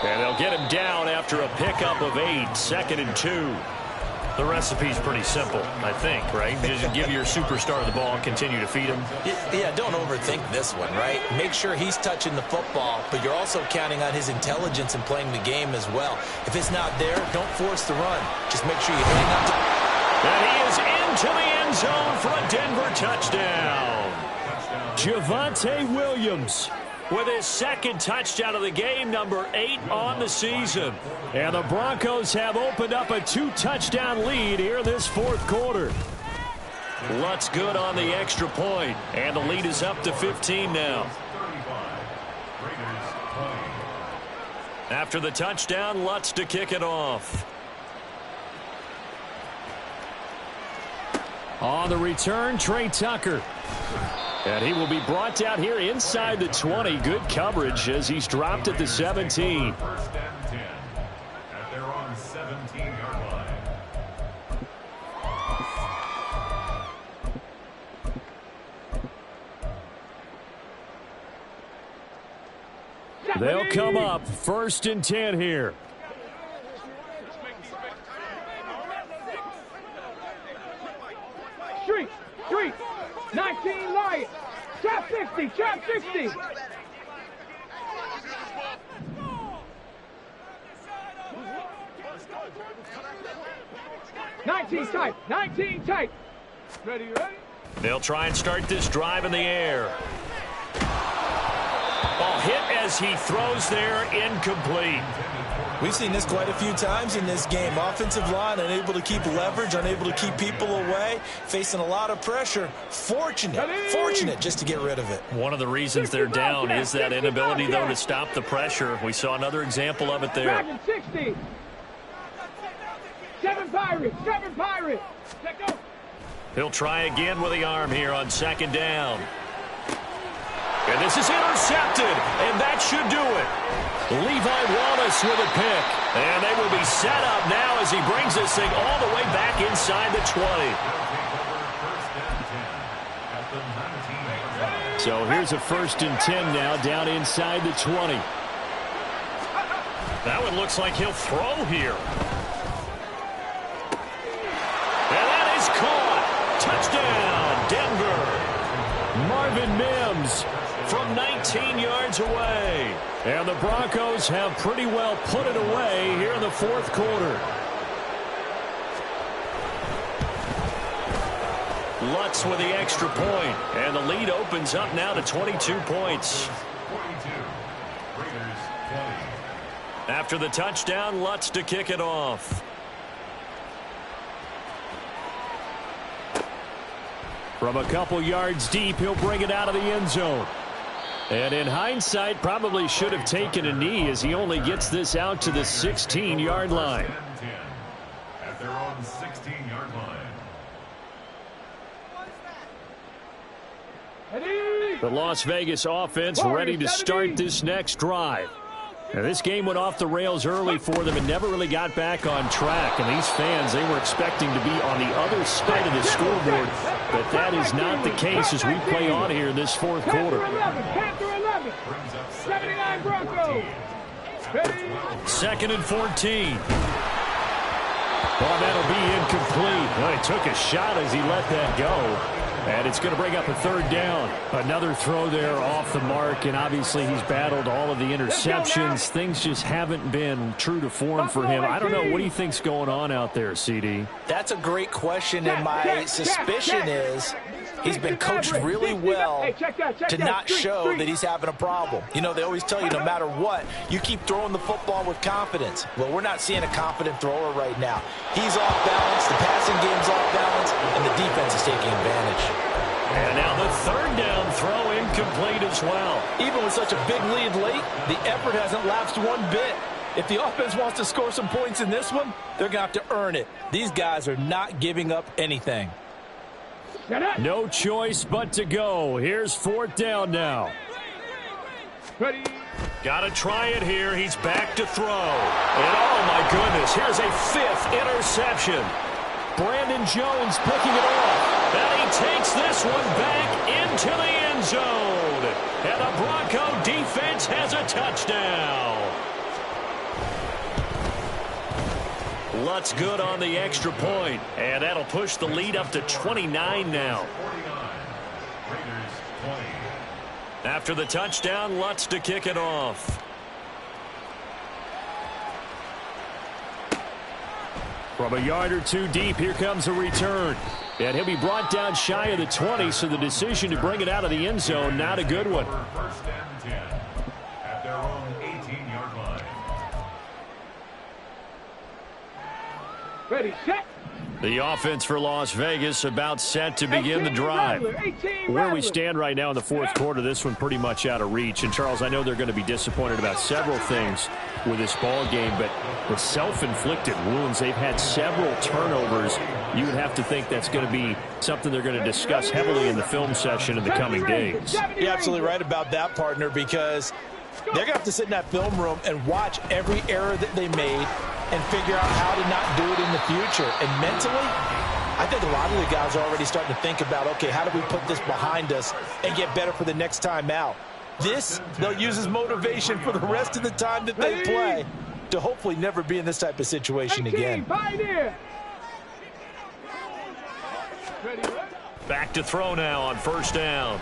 And they'll get him down after a pickup of 8, 2nd and 2. The recipe's pretty simple, I think, right? Just give your superstar the ball and continue to feed him. Yeah, don't overthink this one, right? Make sure he's touching the football, but you're also counting on his intelligence in playing the game as well. If it's not there, don't force the run. Just make sure you hang on to. And he is into the end zone for a Denver touchdown. Javonte Williams with his 2nd touchdown of the game, number 8 on the season. And the Broncos have opened up a 2-touchdown lead here in this 4th quarter. Lutz good on the extra point, and the lead is up to 15 now. After the touchdown, Lutz to kick it off. On the return, Trey Tucker. And he will be brought down here inside the 20. Good coverage as he's dropped at the 17. 1st and 10 at their own 17-yard line. They'll come up 1st and 10 here. Street, 19 Lions, trap 60, trap 60. Nineteen tight. Ready? They'll try and start this drive in the air. Ball hit as he throws there, incomplete. We've seen this quite a few times in this game. Offensive line unable to keep leverage, unable to keep people away, facing a lot of pressure. Fortunate just to get rid of it. One of the reasons they're down is that inability, though, to stop the pressure. We saw another example of it there. Dragon 60. 7 Pirates. 7 Pirates. Let go. He'll try again with the arm here on second down. And this is intercepted, and that should do it. Levi Wallace with a pick. And they will be set up now as he brings this thing all the way back inside the 20. So here's a 1st and 10 now down inside the 20. That one looks like he'll throw here. And that is caught. Touchdown, Denver. Marvin Mims from 19 yards away. And the Broncos have pretty well put it away here in the 4th quarter. Lutz with the extra point. And the lead opens up now to 22 points. 42. Raiders 20. After the touchdown, Lutz to kick it off. From a couple yards deep, he'll bring it out of the end zone. And in hindsight, probably should have taken a knee as he only gets this out to the 16-yard line. 10 at their own 16-yard line. The Las Vegas offense ready to start this next drive. Now, this game went off the rails early for them and never really got back on track. And these fans, they were expecting to be on the other side of the scoreboard. But that is not the case as we play on here in this 4th quarter. 11. 79 Broncos. 2nd and 14. Well, that'll be incomplete. Well, he took a shot as he let that go. And it's going to bring up a 3rd down. Another throw there off the mark, and obviously he's battled all of the interceptions. Things just haven't been true to form for him. I don't know. What do you think's going on out there, CD? That's a great question, and my suspicion is he's been coached really well to not show that he's having a problem. You know, they always tell you no matter what, you keep throwing the football with confidence. Well, we're not seeing a confident thrower right now. He's off balance, the passing game's off balance, and the defense is taking advantage. And now the 3rd down throw incomplete as well. Even with such a big lead late, the effort hasn't lapsed one bit. If the offense wants to score some points in this one, they're going to have to earn it. These guys are not giving up anything. No choice but to go. Here's 4th down now. Ready. Got to try it here. He's back to throw. And oh my goodness, here's a 5th interception. Brandon Jones picking it off. And he takes this one back into the end zone. And the Bronco defense has a touchdown. Lutz good on the extra point. And that'll push the lead up to 29 now. 49. Raiders 20. After the touchdown, Lutz to kick it off. From a yard or two deep, here comes a return. And he'll be brought down shy of the 20, so the decision to bring it out of the end zone, not a good one. 1st and 10 at their own 18-yard line. Ready, set. The offense for Las Vegas about set to begin the drive. Where we stand right now in the 4th quarter, this one pretty much out of reach. And, Charles, I know they're going to be disappointed about several things with this ball game, but the self-inflicted wounds, they've had several turnovers. You would have to think that's going to be something they're going to discuss heavily in the film session in the coming days. You're absolutely right about that, partner, because they're going to have to sit in that film room and watch every error that they made and figure out how to not do it in the future. And mentally, I think a lot of the guys are already starting to think about, okay, how do we put this behind us and get better for the next time out? This, they'll use as motivation for the rest of the time that they play to hopefully never be in this type of situation again. Back to throw now on 1st down.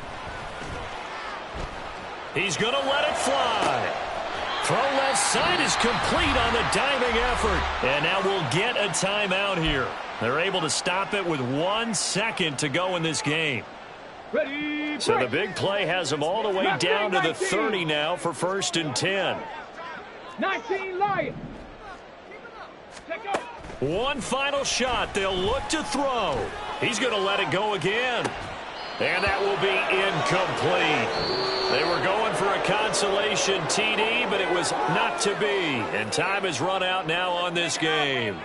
He's going to let it fly. Throw left side is complete on the diving effort. And now we'll get a timeout here. They're able to stop it with 1 second to go in this game. Ready, so the big play has them all the way down to the 30 now for 1st and 10. 19 Lions. One final shot. They'll look to throw. He's going to let it go again. And that will be incomplete. They were going for a consolation TD, but it was not to be. And time has run out now on this game.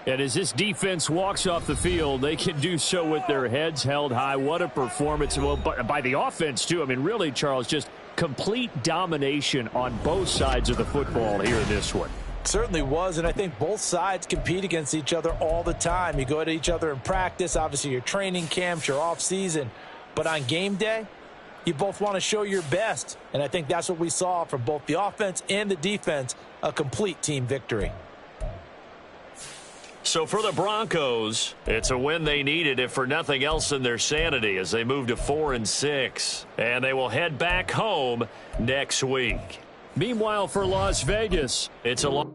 And as this defense walks off the field, they can do so with their heads held high. What a performance. Well, by the offense, too. I mean, really, Charles, just complete domination on both sides of the football here in this one. Certainly was, and I think both sides compete against each other all the time. You go at each other in practice, obviously your training camps, your off-season. But on game day, you both want to show your best. And I think that's what we saw from both the offense and the defense, a complete team victory. So for the Broncos, it's a win they needed, if for nothing else in their sanity, as they move to 4-6. And they will head back home next week. Meanwhile, for Las Vegas, it's a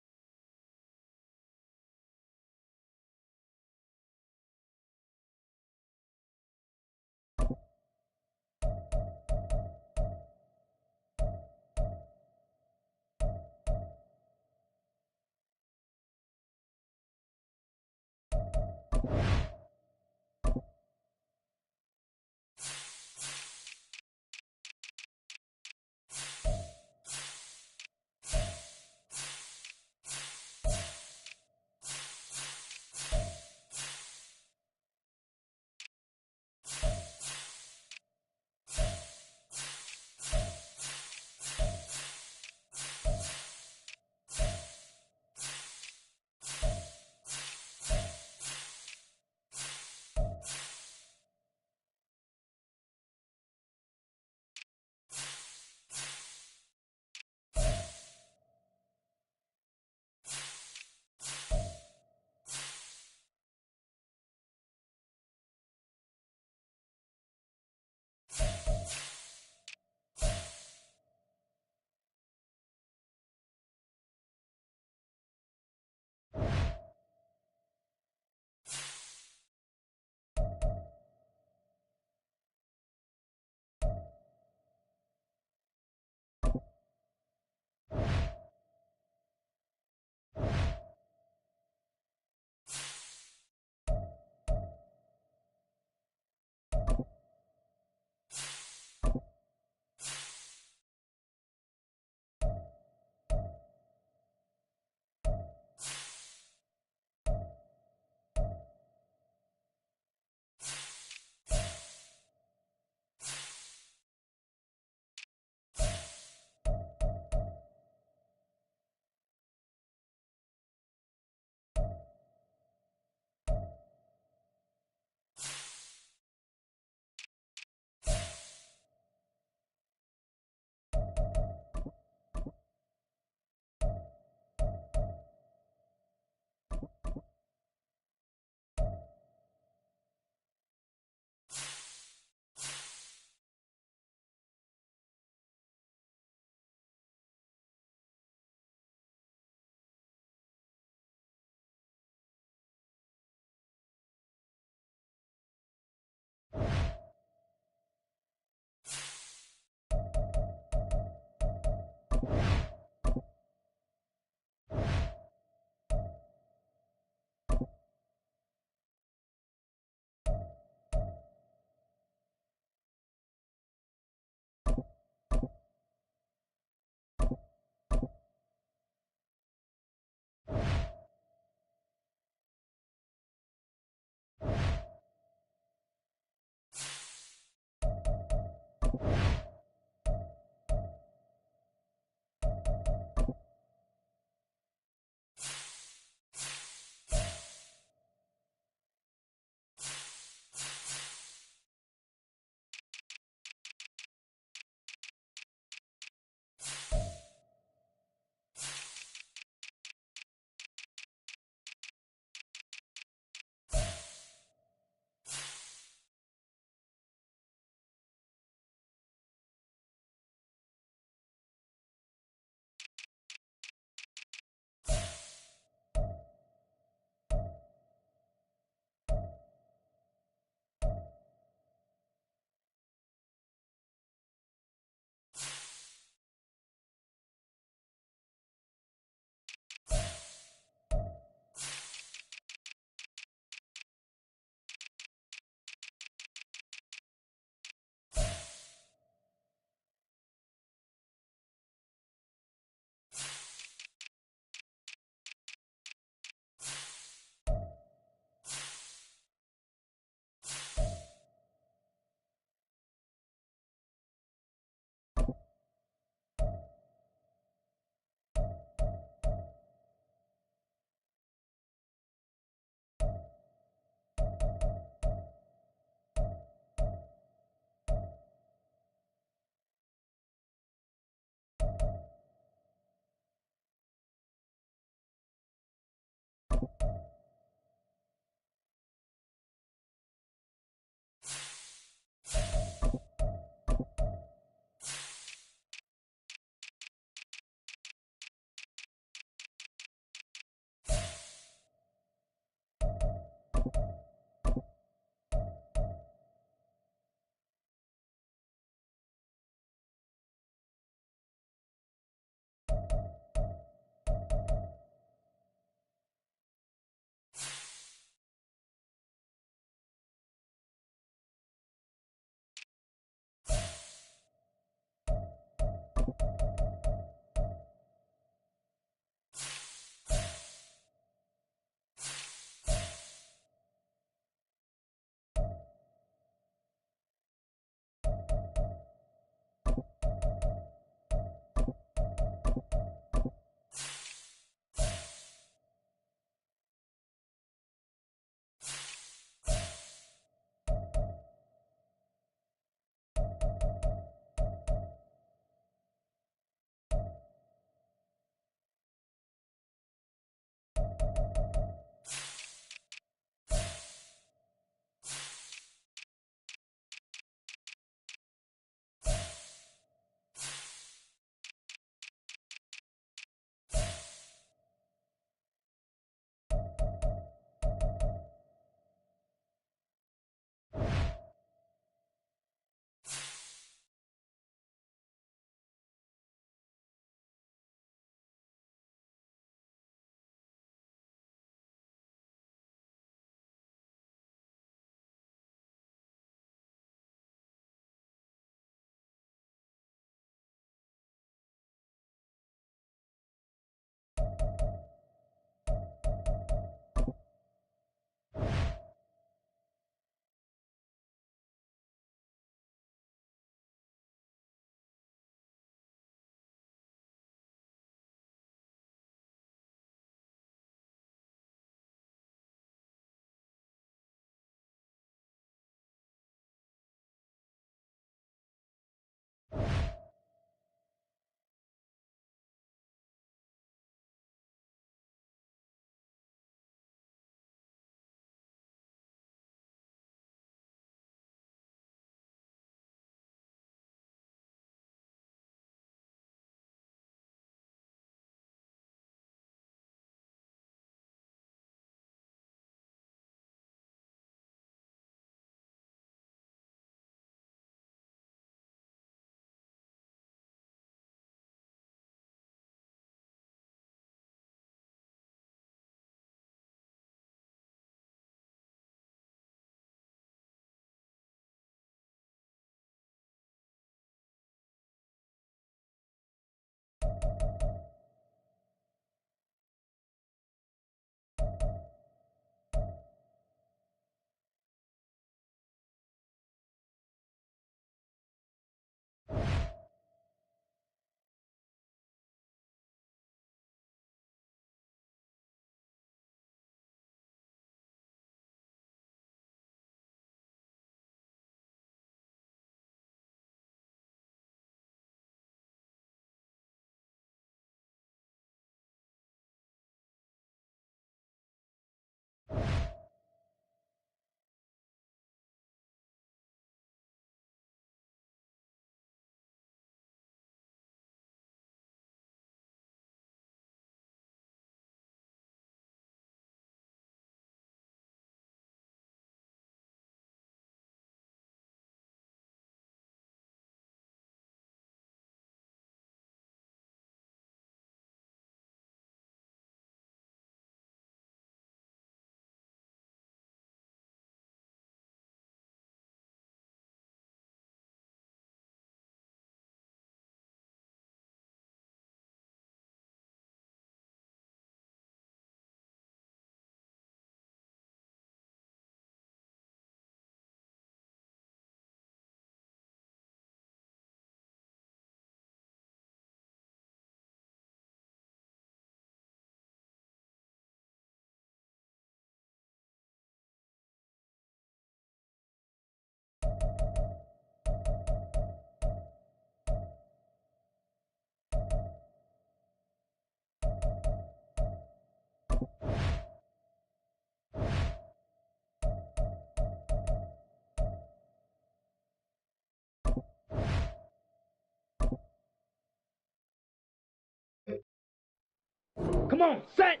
Come on, set.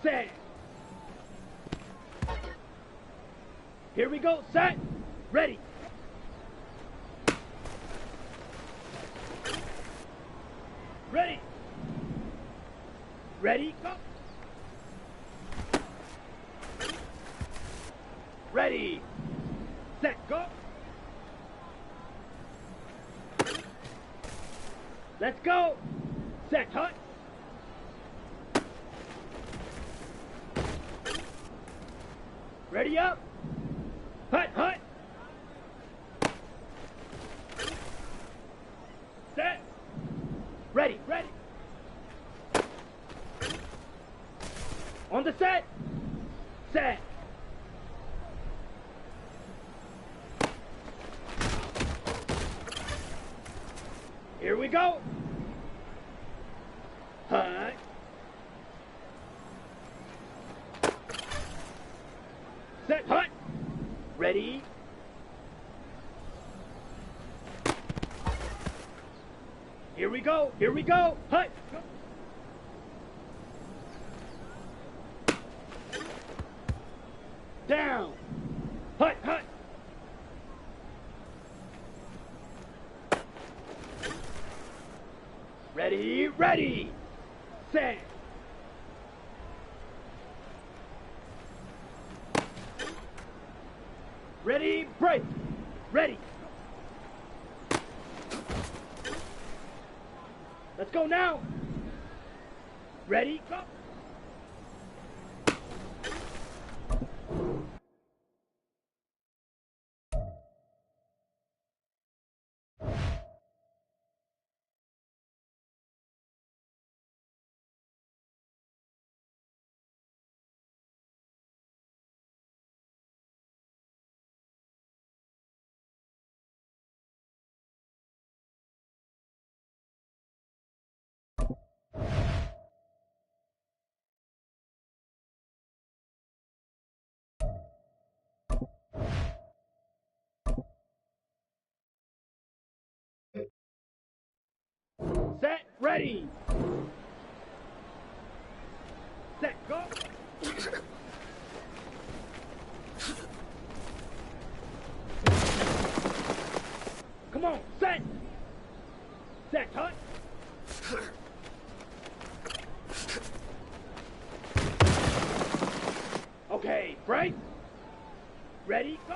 Set. Here we go, set. Ready. Ready. Ready, go. Ready. Set, go. Let's go. Set, hut. Ready up. Hut, hut. Set. Ready, ready. On the set. Set. Here we go. Hut. Set, hut. Ready. Here we go. Here we go. Hut. Go. Down. Hut, hut. Ready, ready. Set. Ready, break. Ready. Let's go now. Ready, go. Set, ready. Set, go. Come on, set. Set, hut. Okay, break. Ready, go.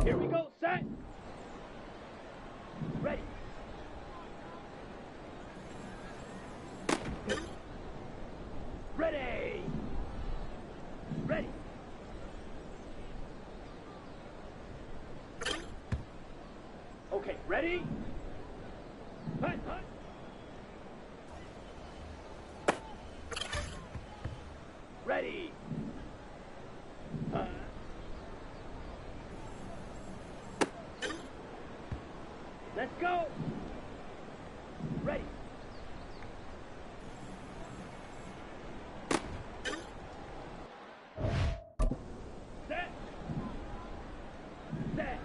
Here we go, set. Ready. Ready. Ready. Okay, ready? Hut, hut. Ready. Let's go. Ready. Set. Set.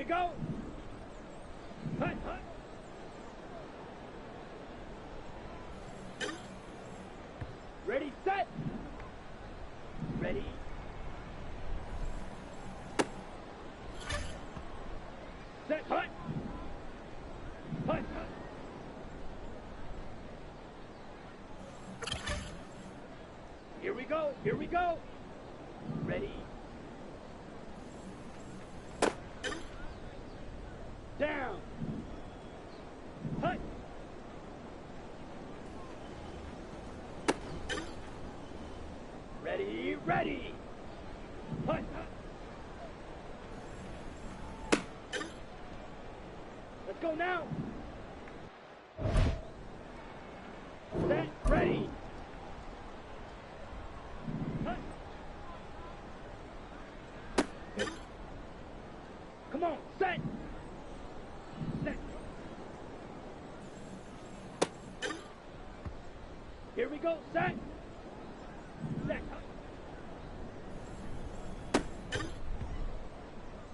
go. Hut, hut. Ready, set. Ready. Set, hut. Hut, hut. Here we go, here we go. Ready. Down. Hut. Ready, ready. Hut, hut. Let's go now. Set, ready. Hut. Come on, set. Set. Here we go, set. Set.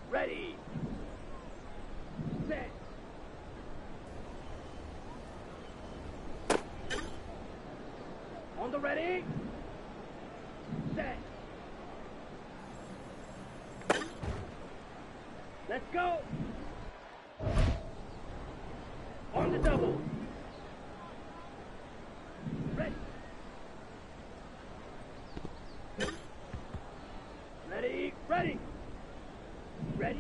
Ready. Set. On the ready. Set. Let's go. On the double. Ready. Ready, ready. Ready.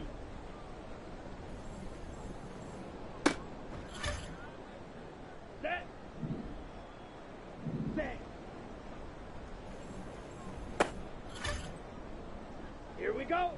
Set. Set. Here we go.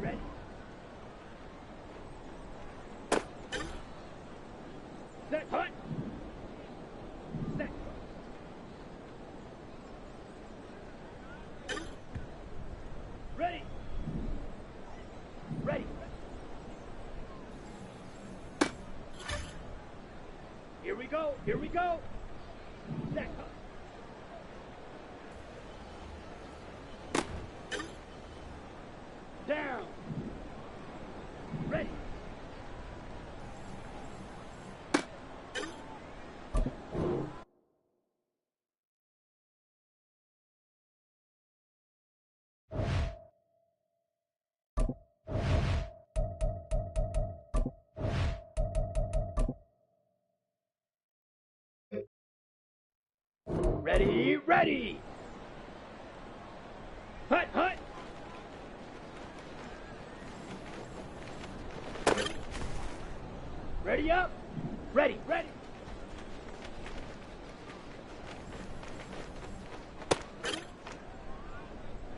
Ready. Set, hut. Set. Ready. Ready. Here we go. Here we go. Set. Hut. Down. Ready. Ready, ready. Hut, hut. Ready up. Ready, ready.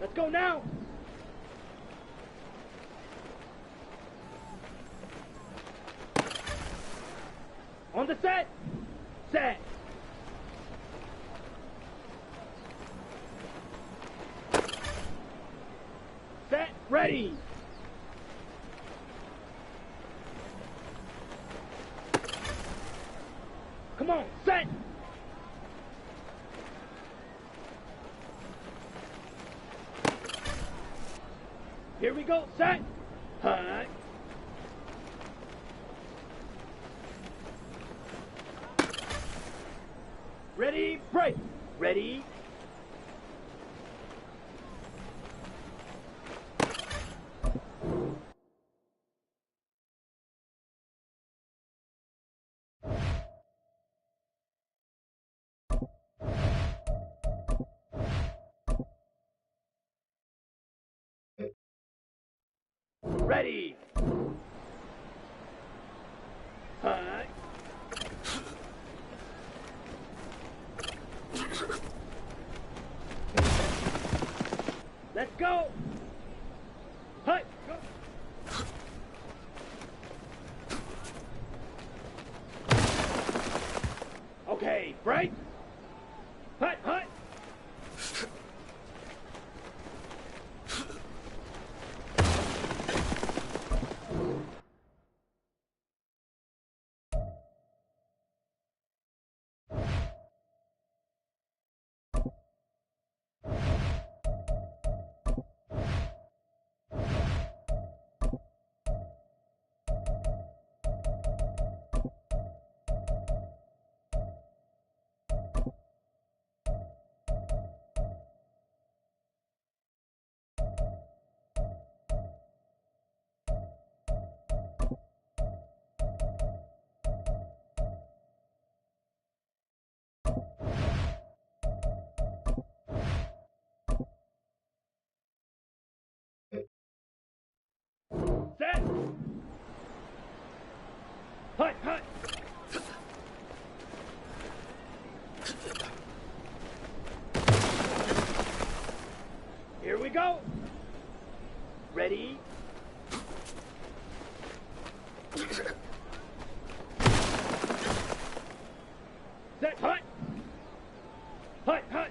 Let's go now. On the set. Set. Set, ready. Come on, set. Here we go, set. Hut. Ready, break. Ready. Ready. Hut. Let's go. Hut. Go. Okay, break. Hut, hut. Ready? Set, hut! Hut, hut!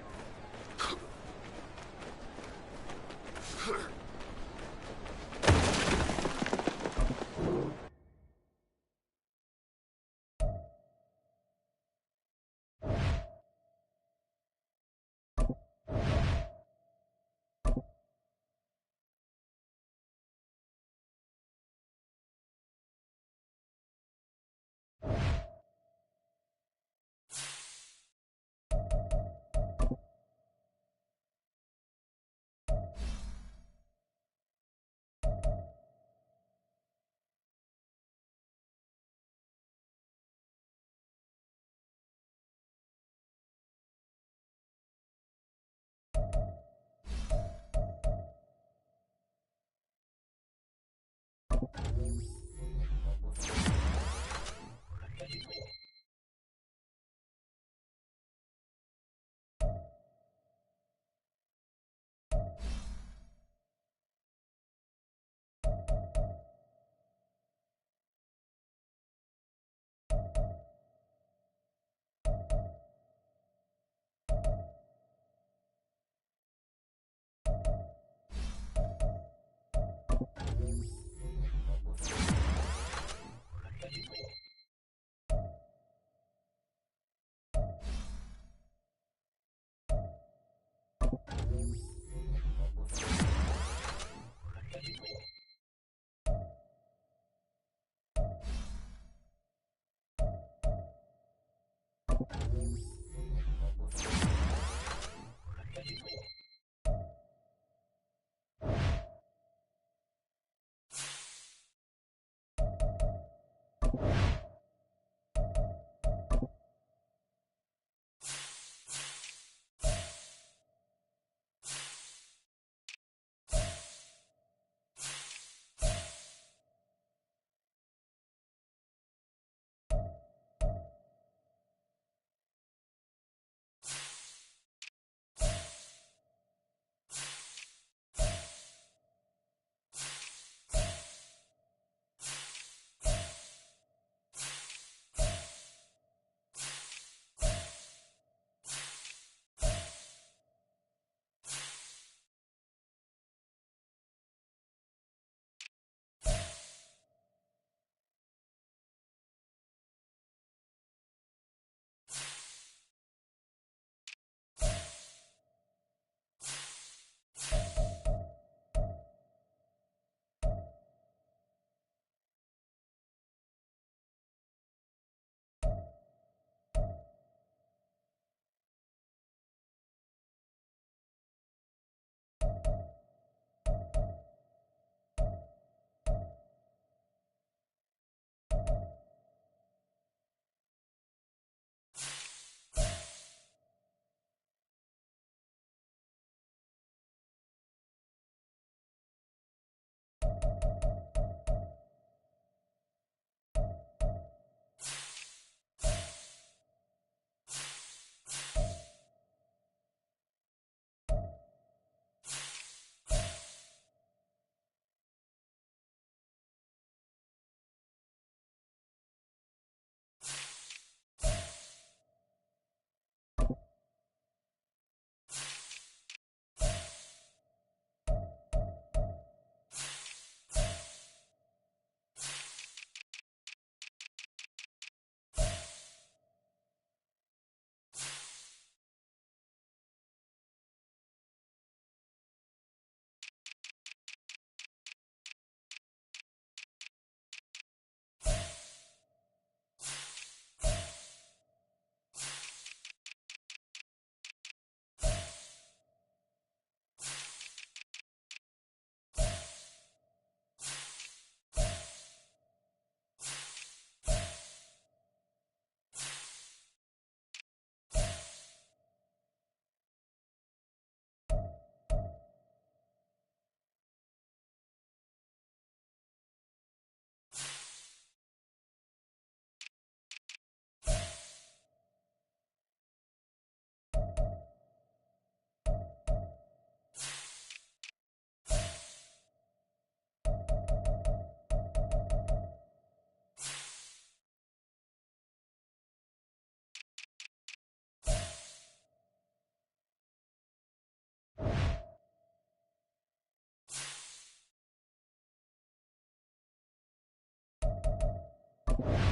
ball.